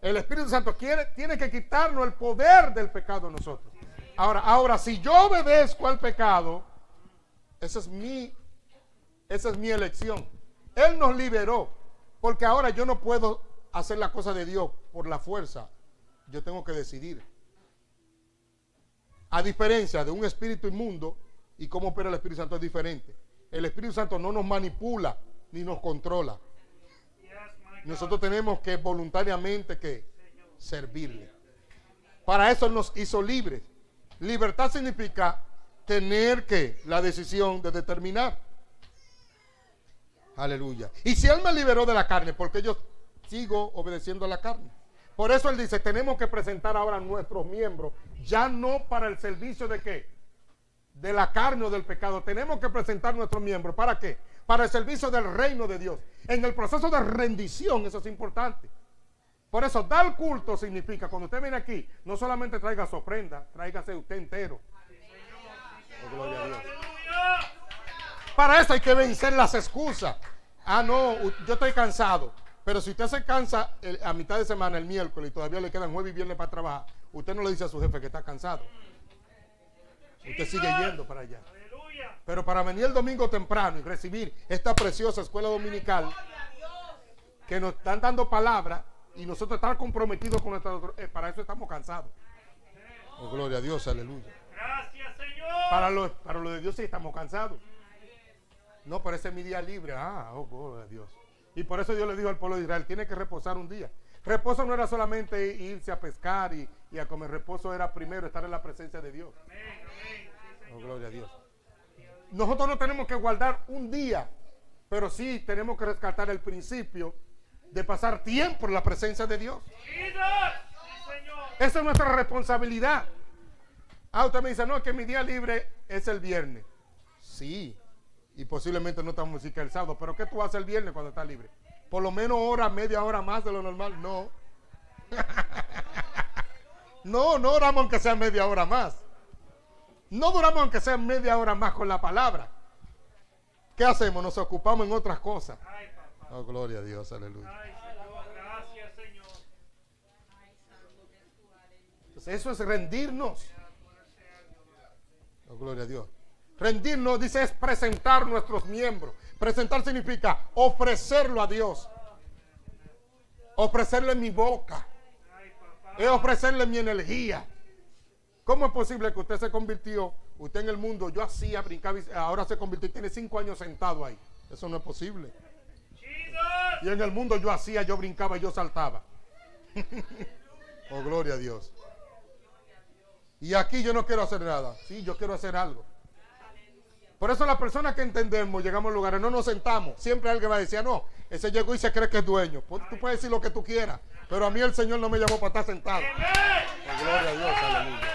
El Espíritu Santo tiene que quitarnos el poder del pecado en nosotros. Ahora, si yo obedezco al pecado, esa es mi elección. Él nos liberó, porque ahora yo no puedo hacer la cosa de Dios por la fuerza. Yo tengo que decidir. A diferencia de un espíritu inmundo, y cómo opera el Espíritu Santo es diferente. El Espíritu Santo no nos manipula ni nos controla. Nosotros tenemos que voluntariamente servirle. Para eso Él nos hizo libres. Libertad significa tener la decisión de determinar. Aleluya. Y si Él me liberó de la carne, porque yo sigo obedeciendo a la carne. Por eso Él dice, tenemos que presentar ahora nuestros miembros, ya no para el servicio de ¿qué? De la carne o del pecado. Tenemos que presentar nuestros miembros. ¿Para qué? Para el servicio del reino de Dios. En el proceso de rendición, eso es importante. Por eso, dar culto significa, cuando usted viene aquí, no solamente traiga su ofrenda, tráigase usted entero. Oh, gloria a Dios. Para eso hay que vencer las excusas. Ah, no, yo estoy cansado. Pero si usted se cansa a mitad de semana, el miércoles, y todavía le quedan jueves y viernes para trabajar, usted no le dice a su jefe que está cansado. Usted sigue yendo para allá. Pero para venir el domingo temprano y recibir esta preciosa escuela dominical, que nos están dando palabra, y nosotros estar comprometidos con nuestro, para eso estamos cansados. Oh, gloria a Dios, aleluya. Gracias, Señor. Para lo de Dios sí estamos cansados. No, pero ese es mi día libre. Oh, gloria a Dios. Y por eso Dios le dijo al pueblo de Israel, tiene que reposar un día. Reposo no era solamente irse a pescar y a comer. Reposo era primero estar en la presencia de Dios. Oh, gloria a Dios. Nosotros no tenemos que guardar un día, pero sí tenemos que rescatar el principio de pasar tiempo en la presencia de Dios. Esa es nuestra responsabilidad. Usted me dice, no, que mi día libre es el viernes. Sí, y posiblemente no estamos música el sábado, pero ¿qué tú haces el viernes cuando estás libre? Por lo menos media hora más de lo normal. No. No oramos aunque sea media hora más. No duramos aunque sea media hora más con la palabra. ¿Qué hacemos? Nos ocupamos en otras cosas. Oh, gloria a Dios, aleluya. Gracias, Señor. Entonces, eso es rendirnos. Oh, gloria a Dios. Rendirnos, dice, es presentar nuestros miembros. Presentar significa ofrecerlo a Dios. Ofrecerle mi boca. Es ofrecerle mi energía. ¿Cómo es posible que usted se convirtió, usted en el mundo, yo hacía, brincaba, ahora se convirtió y tiene 5 años sentado ahí? Eso no es posible. Y en el mundo yo hacía, yo brincaba y yo saltaba. Oh, gloria a Dios. Y aquí yo no quiero hacer nada. Sí, yo quiero hacer algo. Por eso las personas que entendemos, llegamos a lugares, no nos sentamos. Siempre alguien va a decir, no, ese llegó y se cree que es dueño. Pues tú puedes decir lo que tú quieras, pero a mí el Señor no me llamó para estar sentado. Oh, gloria a Dios, aleluya.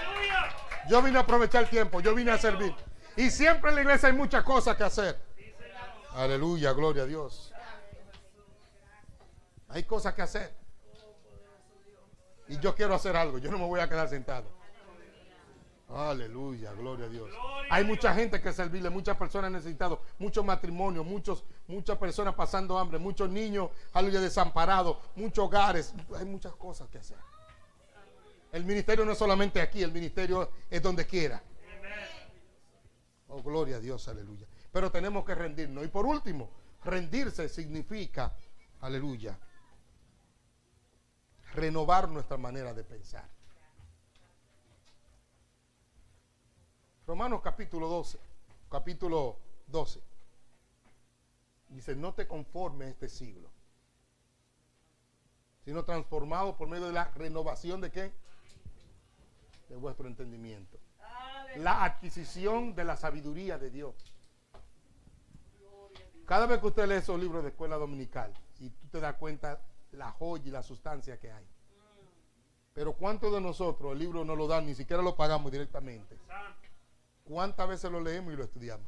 Yo vine a aprovechar el tiempo, yo vine a servir. Y siempre en la iglesia hay muchas cosas que hacer. Aleluya, gloria a Dios. Hay cosas que hacer. Y yo quiero hacer algo, yo no me voy a quedar sentado. Aleluya, gloria a Dios. Hay mucha gente que servirle, muchas personas necesitadas, muchos matrimonios, muchas personas pasando hambre, muchos niños, aleluya, desamparados, muchos hogares. Hay muchas cosas que hacer. El ministerio no es solamente aquí, el ministerio es donde quiera. Oh, gloria a Dios, aleluya. Pero tenemos que rendirnos. Y por último, rendirse significa, aleluya, renovar nuestra manera de pensar. Romanos capítulo 12. Dice, no te conformes a este siglo, sino transformado por medio de la renovación de ¿qué? De vuestro entendimiento. La adquisición de la sabiduría de Dios. Cada vez que usted lee esos libros de escuela dominical y tú te das cuenta la joya y la sustancia que hay. Pero ¿cuántos de nosotros el libro no lo dan, ni siquiera lo pagamos directamente? ¿Cuántas veces lo leemos y lo estudiamos?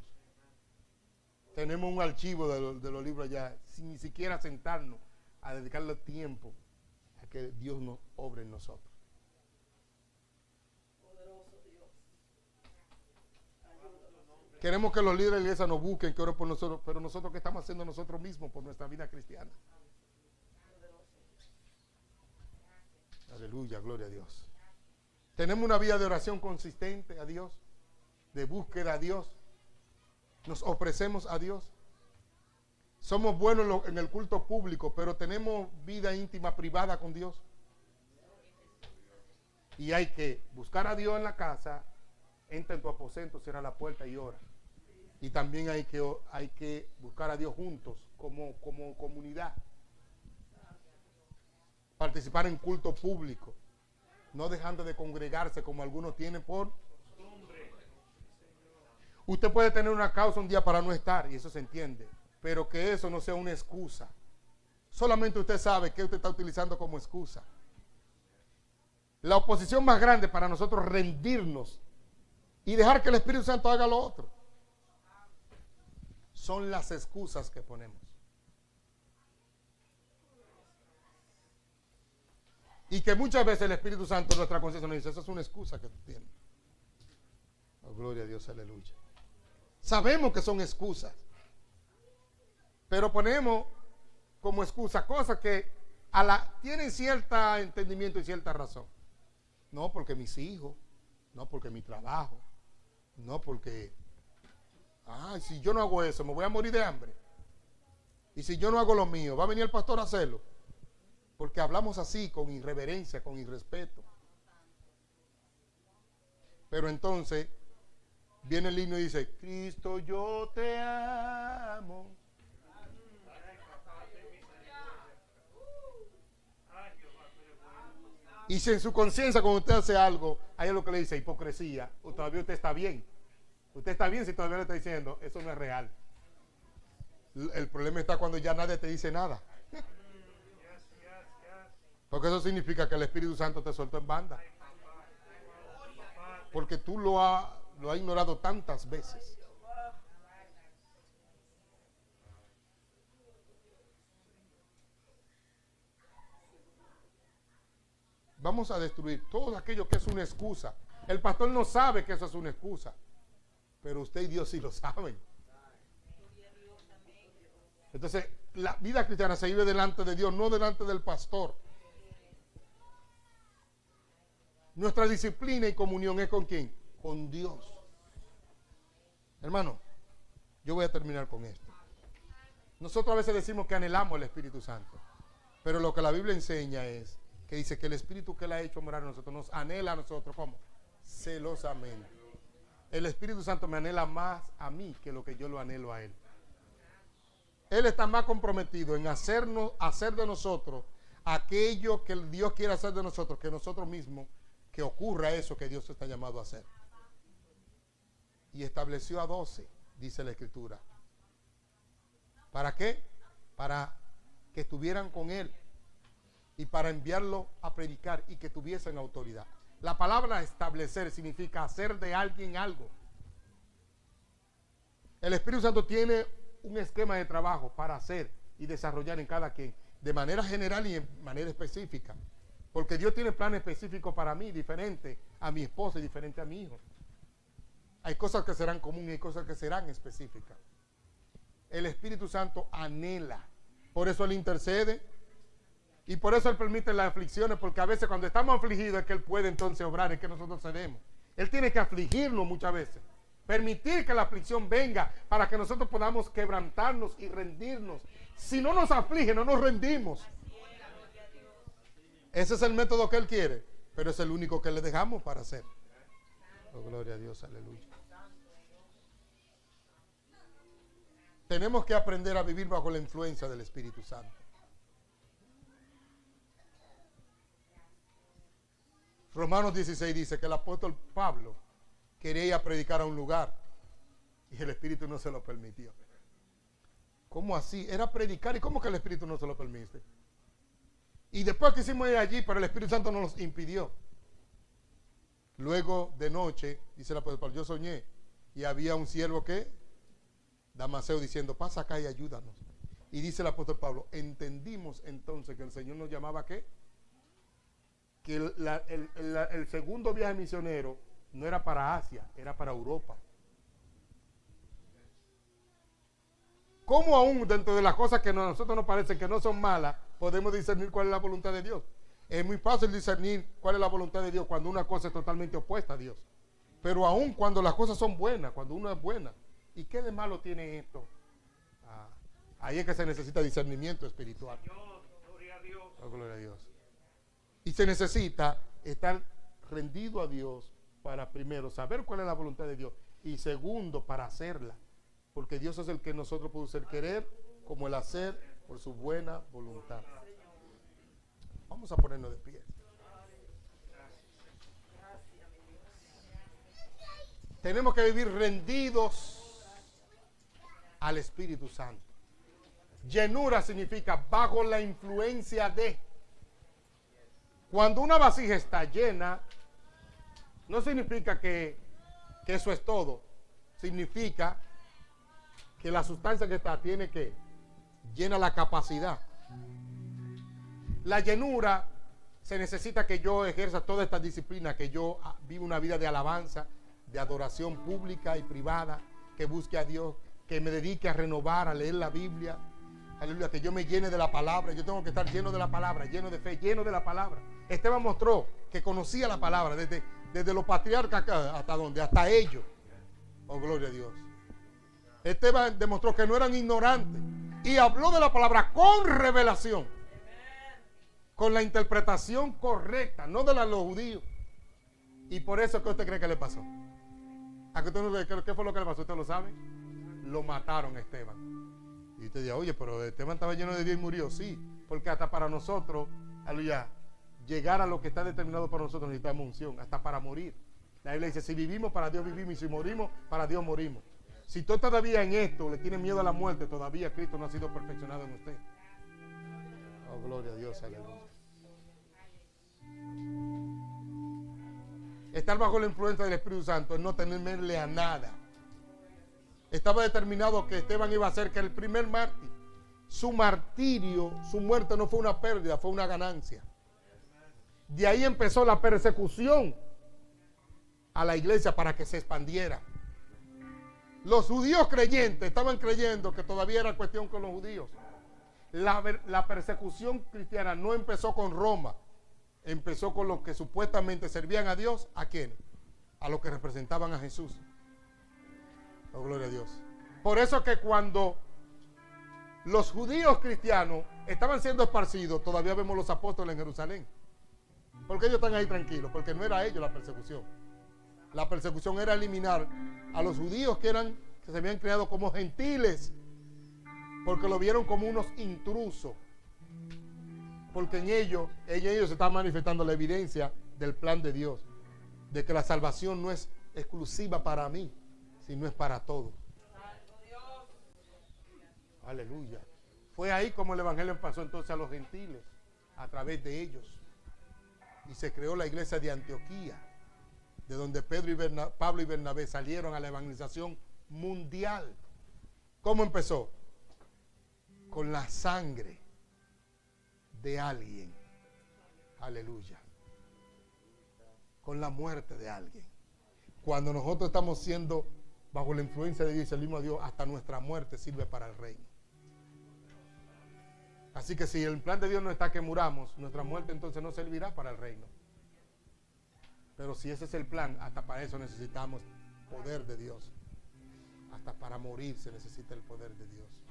Tenemos un archivo de los libros allá, sin ni siquiera sentarnos a dedicarle tiempo a que Dios nos obre en nosotros. Queremos que los líderes de la iglesia nos busquen, que oren por nosotros, pero nosotros, ¿qué estamos haciendo nosotros mismos por nuestra vida cristiana? Aleluya, gloria a Dios. Tenemos una vida de oración consistente a Dios, de búsqueda a Dios. Nos ofrecemos a Dios. Somos buenos en el culto público, pero tenemos vida íntima, privada con Dios. Y hay que buscar a Dios en la casa. Entra en tu aposento, cierra la puerta y ora. Y también hay que buscar a Dios juntos, como comunidad. Participar en culto público, no dejando de congregarse como algunos tienen por costumbre. Usted puede tener una causa un día para no estar, y eso se entiende, pero que eso no sea una excusa. Solamente usted sabe qué usted está utilizando como excusa. La oposición más grande para nosotros rendirnos y dejar que el Espíritu Santo haga lo otro son las excusas que ponemos. Y que muchas veces el Espíritu Santo en nuestra conciencia nos dice, esa es una excusa que tú tienes. Oh, gloria a Dios, aleluya. Sabemos que son excusas, pero ponemos como excusa cosas que tienen cierto entendimiento y cierta razón. No porque mis hijos, no porque mi trabajo, no porque, si yo no hago eso, me voy a morir de hambre. Y si yo no hago lo mío, ¿va a venir el pastor a hacerlo? Porque hablamos así, con irreverencia, con irrespeto. Pero entonces, viene el himno y dice, Cristo, yo te amo. Y si en su conciencia cuando usted hace algo, hay algo que le dice hipocresía, o todavía usted está bien. Usted está bien si todavía le está diciendo, eso no es real. El problema está cuando ya nadie te dice nada. Porque eso significa que el Espíritu Santo te soltó en banda. Porque tú lo has ignorado tantas veces. Vamos a destruir todo aquello que es una excusa. El pastor no sabe que eso es una excusa, pero usted y Dios sí lo saben. Entonces, la vida cristiana se vive delante de Dios, no delante del pastor. Nuestra disciplina y comunión es ¿con quién? Con Dios. Hermano, yo voy a terminar con esto. Nosotros a veces decimos que anhelamos el Espíritu Santo, pero lo que la Biblia enseña es que dice que el Espíritu que Él ha hecho morar en nosotros nos anhela a nosotros, ¿cómo? Celosamente. El Espíritu Santo me anhela más a mí que lo que yo lo anhelo a Él. Él está más comprometido en hacer de nosotros aquello que Dios quiere hacer de nosotros, que nosotros mismos, que ocurra eso que Dios está llamado a hacer. Y estableció a 12, dice la Escritura. ¿Para qué? Para que estuvieran con Él y para enviarlo a predicar y que tuviesen autoridad. La palabra establecer significa hacer de alguien algo. El Espíritu Santo tiene un esquema de trabajo para hacer y desarrollar en cada quien, de manera general y en manera específica. Porque Dios tiene planes específicos para mí, diferente a mi esposa y diferente a mi hijo. Hay cosas que serán comunes y hay cosas que serán específicas. El Espíritu Santo anhela. Por eso Él intercede. Y por eso Él permite las aflicciones, porque a veces cuando estamos afligidos es que Él puede entonces obrar, es que nosotros cedemos. Él tiene que afligirnos muchas veces. Permitir que la aflicción venga para que nosotros podamos quebrantarnos y rendirnos. Si no nos aflige, no nos rendimos. Ese es el método que Él quiere, pero es el único que le dejamos para hacer. Oh, gloria a Dios, aleluya. Tenemos que aprender a vivir bajo la influencia del Espíritu Santo. Romanos 16 dice que el apóstol Pablo quería ir a predicar a un lugar y el Espíritu no se lo permitió. ¿Cómo así? Era predicar, ¿y cómo que el Espíritu no se lo permite? Y después quisimos ir allí, pero el Espíritu Santo nos los impidió. Luego de noche, dice el apóstol Pablo, yo soñé y había un siervo que, Damaseo, diciendo, pasa acá y ayúdanos. Y dice el apóstol Pablo, entendimos entonces que el Señor nos llamaba ¿qué? Que el segundo viaje misionero no era para Asia, era para Europa. ¿Cómo aún dentro de las cosas que a nosotros nos parecen que no son malas, podemos discernir cuál es la voluntad de Dios? Es muy fácil discernir cuál es la voluntad de Dios cuando una cosa es totalmente opuesta a Dios. Pero aún cuando las cosas son buenas, cuando uno es buena, ¿y qué de malo tiene esto? Ahí es que se necesita discernimiento espiritual. Gloria a Dios. Oh, gloria a Dios. Y se necesita estar rendido a Dios para primero saber cuál es la voluntad de Dios y segundo para hacerla. Porque Dios es el que nosotros podemos el querer como el hacer por su buena voluntad. Vamos a ponernos de pie. Tenemos que vivir rendidos al Espíritu Santo. Llenura significa bajo la influencia de. Cuando una vasija está llena, no significa que eso es todo. Significa que la sustancia que está tiene que llena la capacidad. La llenura se necesita que yo ejerza toda esta disciplina, que yo viva una vida de alabanza, de adoración pública y privada, que busque a Dios, que me dedique a renovar, a leer la Biblia. Aleluya, que yo me llene de la palabra. Yo tengo que estar lleno de la palabra, lleno de fe, lleno de la palabra. Esteban mostró que conocía la palabra desde los patriarcas hasta dónde, hasta ellos. Oh, gloria a Dios. Esteban demostró que no eran ignorantes y habló de la palabra con revelación, con la interpretación correcta, no de los judíos. Y por eso, ¿qué usted cree que le pasó? ¿A qué, qué fue lo que le pasó? ¿Usted lo sabe? Lo mataron a Esteban. Y usted dice, oye, pero Esteban estaba lleno de Dios y murió. Sí, porque hasta para nosotros, aleluya, llegar a lo que está determinado para nosotros necesitamos unción, hasta para morir. La Biblia dice, si vivimos para Dios vivimos, y si morimos para Dios morimos. Si tú todavía en esto le tienes miedo a la muerte, todavía Cristo no ha sido perfeccionado en usted. Oh, gloria a Dios, aleluya. Estar bajo la influencia del Espíritu Santo es no temerle a nada. Estaba determinado que Esteban iba a ser que el primer mártir. Su martirio, su muerte no fue una pérdida, fue una ganancia. De ahí empezó la persecución a la iglesia para que se expandiera. Los judíos creyentes estaban creyendo que todavía era cuestión con los judíos. La persecución cristiana no empezó con Roma, empezó con los que supuestamente servían a Dios. ¿A quién? A los que representaban a Jesús. Oh, gloria a Dios. Por eso que cuando los judíos cristianos estaban siendo esparcidos, todavía vemos los apóstoles en Jerusalén. ¿Por qué ellos están ahí tranquilos? Porque no era ellos la persecución. La persecución era eliminar a los judíos que se habían creado como gentiles, porque lo vieron como unos intrusos. Porque en ellos se está manifestando la evidencia del plan de Dios, de que la salvación no es exclusiva para mí, sino es para todos. Aleluya. Fue ahí como el evangelio pasó entonces a los gentiles, a través de ellos. Y se creó la iglesia de Antioquía, de donde Pablo y Bernabé salieron a la evangelización mundial. ¿Cómo empezó? Con la sangre de alguien. Aleluya. Con la muerte de alguien. Cuando nosotros estamos siendo bajo la influencia de Dios y servimos a Dios, hasta nuestra muerte sirve para el reino. Así que si el plan de Dios no está que muramos, nuestra muerte entonces no servirá para el reino. Pero si ese es el plan, hasta para eso necesitamos poder de Dios. Hasta para morir se necesita el poder de Dios.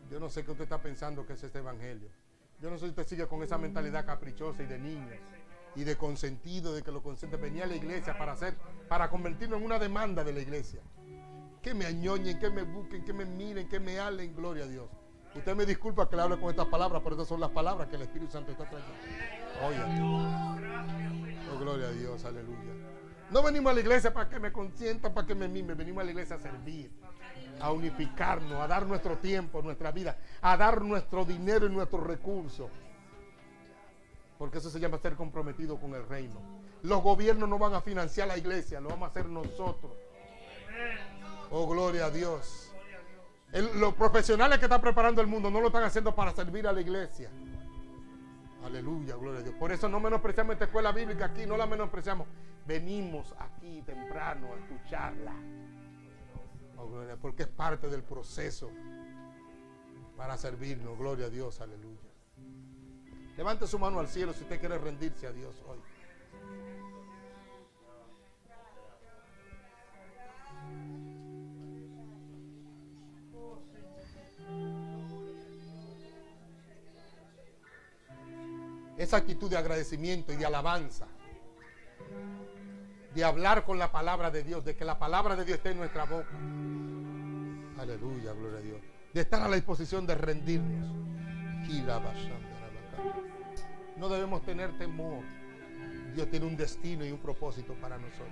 Yo no sé qué usted está pensando que es este evangelio. Yo no sé si usted sigue con esa mentalidad caprichosa y de niños y de consentido, de que lo consente. Venía a la iglesia para convertirlo en una demanda de la iglesia. Que me añoñen, que me busquen, que me miren, que me hablen, gloria a Dios. Usted me disculpa que le hable con estas palabras, pero estas son las palabras que el Espíritu Santo está trayendo. Oye. Oh, gloria a Dios, aleluya. No venimos a la iglesia para que me consientan, para que me mimen. Venimos a la iglesia a servir, a unificarnos, a dar nuestro tiempo, nuestra vida, a dar nuestro dinero y nuestros recursos. Porque eso se llama ser comprometido con el reino. Los gobiernos no van a financiar la iglesia, lo vamos a hacer nosotros. Oh, gloria a Dios. Los profesionales que están preparando el mundo no lo están haciendo para servir a la iglesia. Aleluya, gloria a Dios. Por eso no menospreciamos esta escuela bíblica aquí, no la menospreciamos. Venimos aquí temprano a escucharla. Oh, gloria, porque es parte del proceso para servirnos. Gloria a Dios, aleluya. Levante su mano al cielo si usted quiere rendirse a Dios hoy. Esa actitud de agradecimiento y de alabanza, de hablar con la palabra de Dios, de que la palabra de Dios esté en nuestra boca. Aleluya, gloria a Dios. De estar a la disposición de rendirnos. No debemos tener temor. Dios tiene un destino y un propósito para nosotros.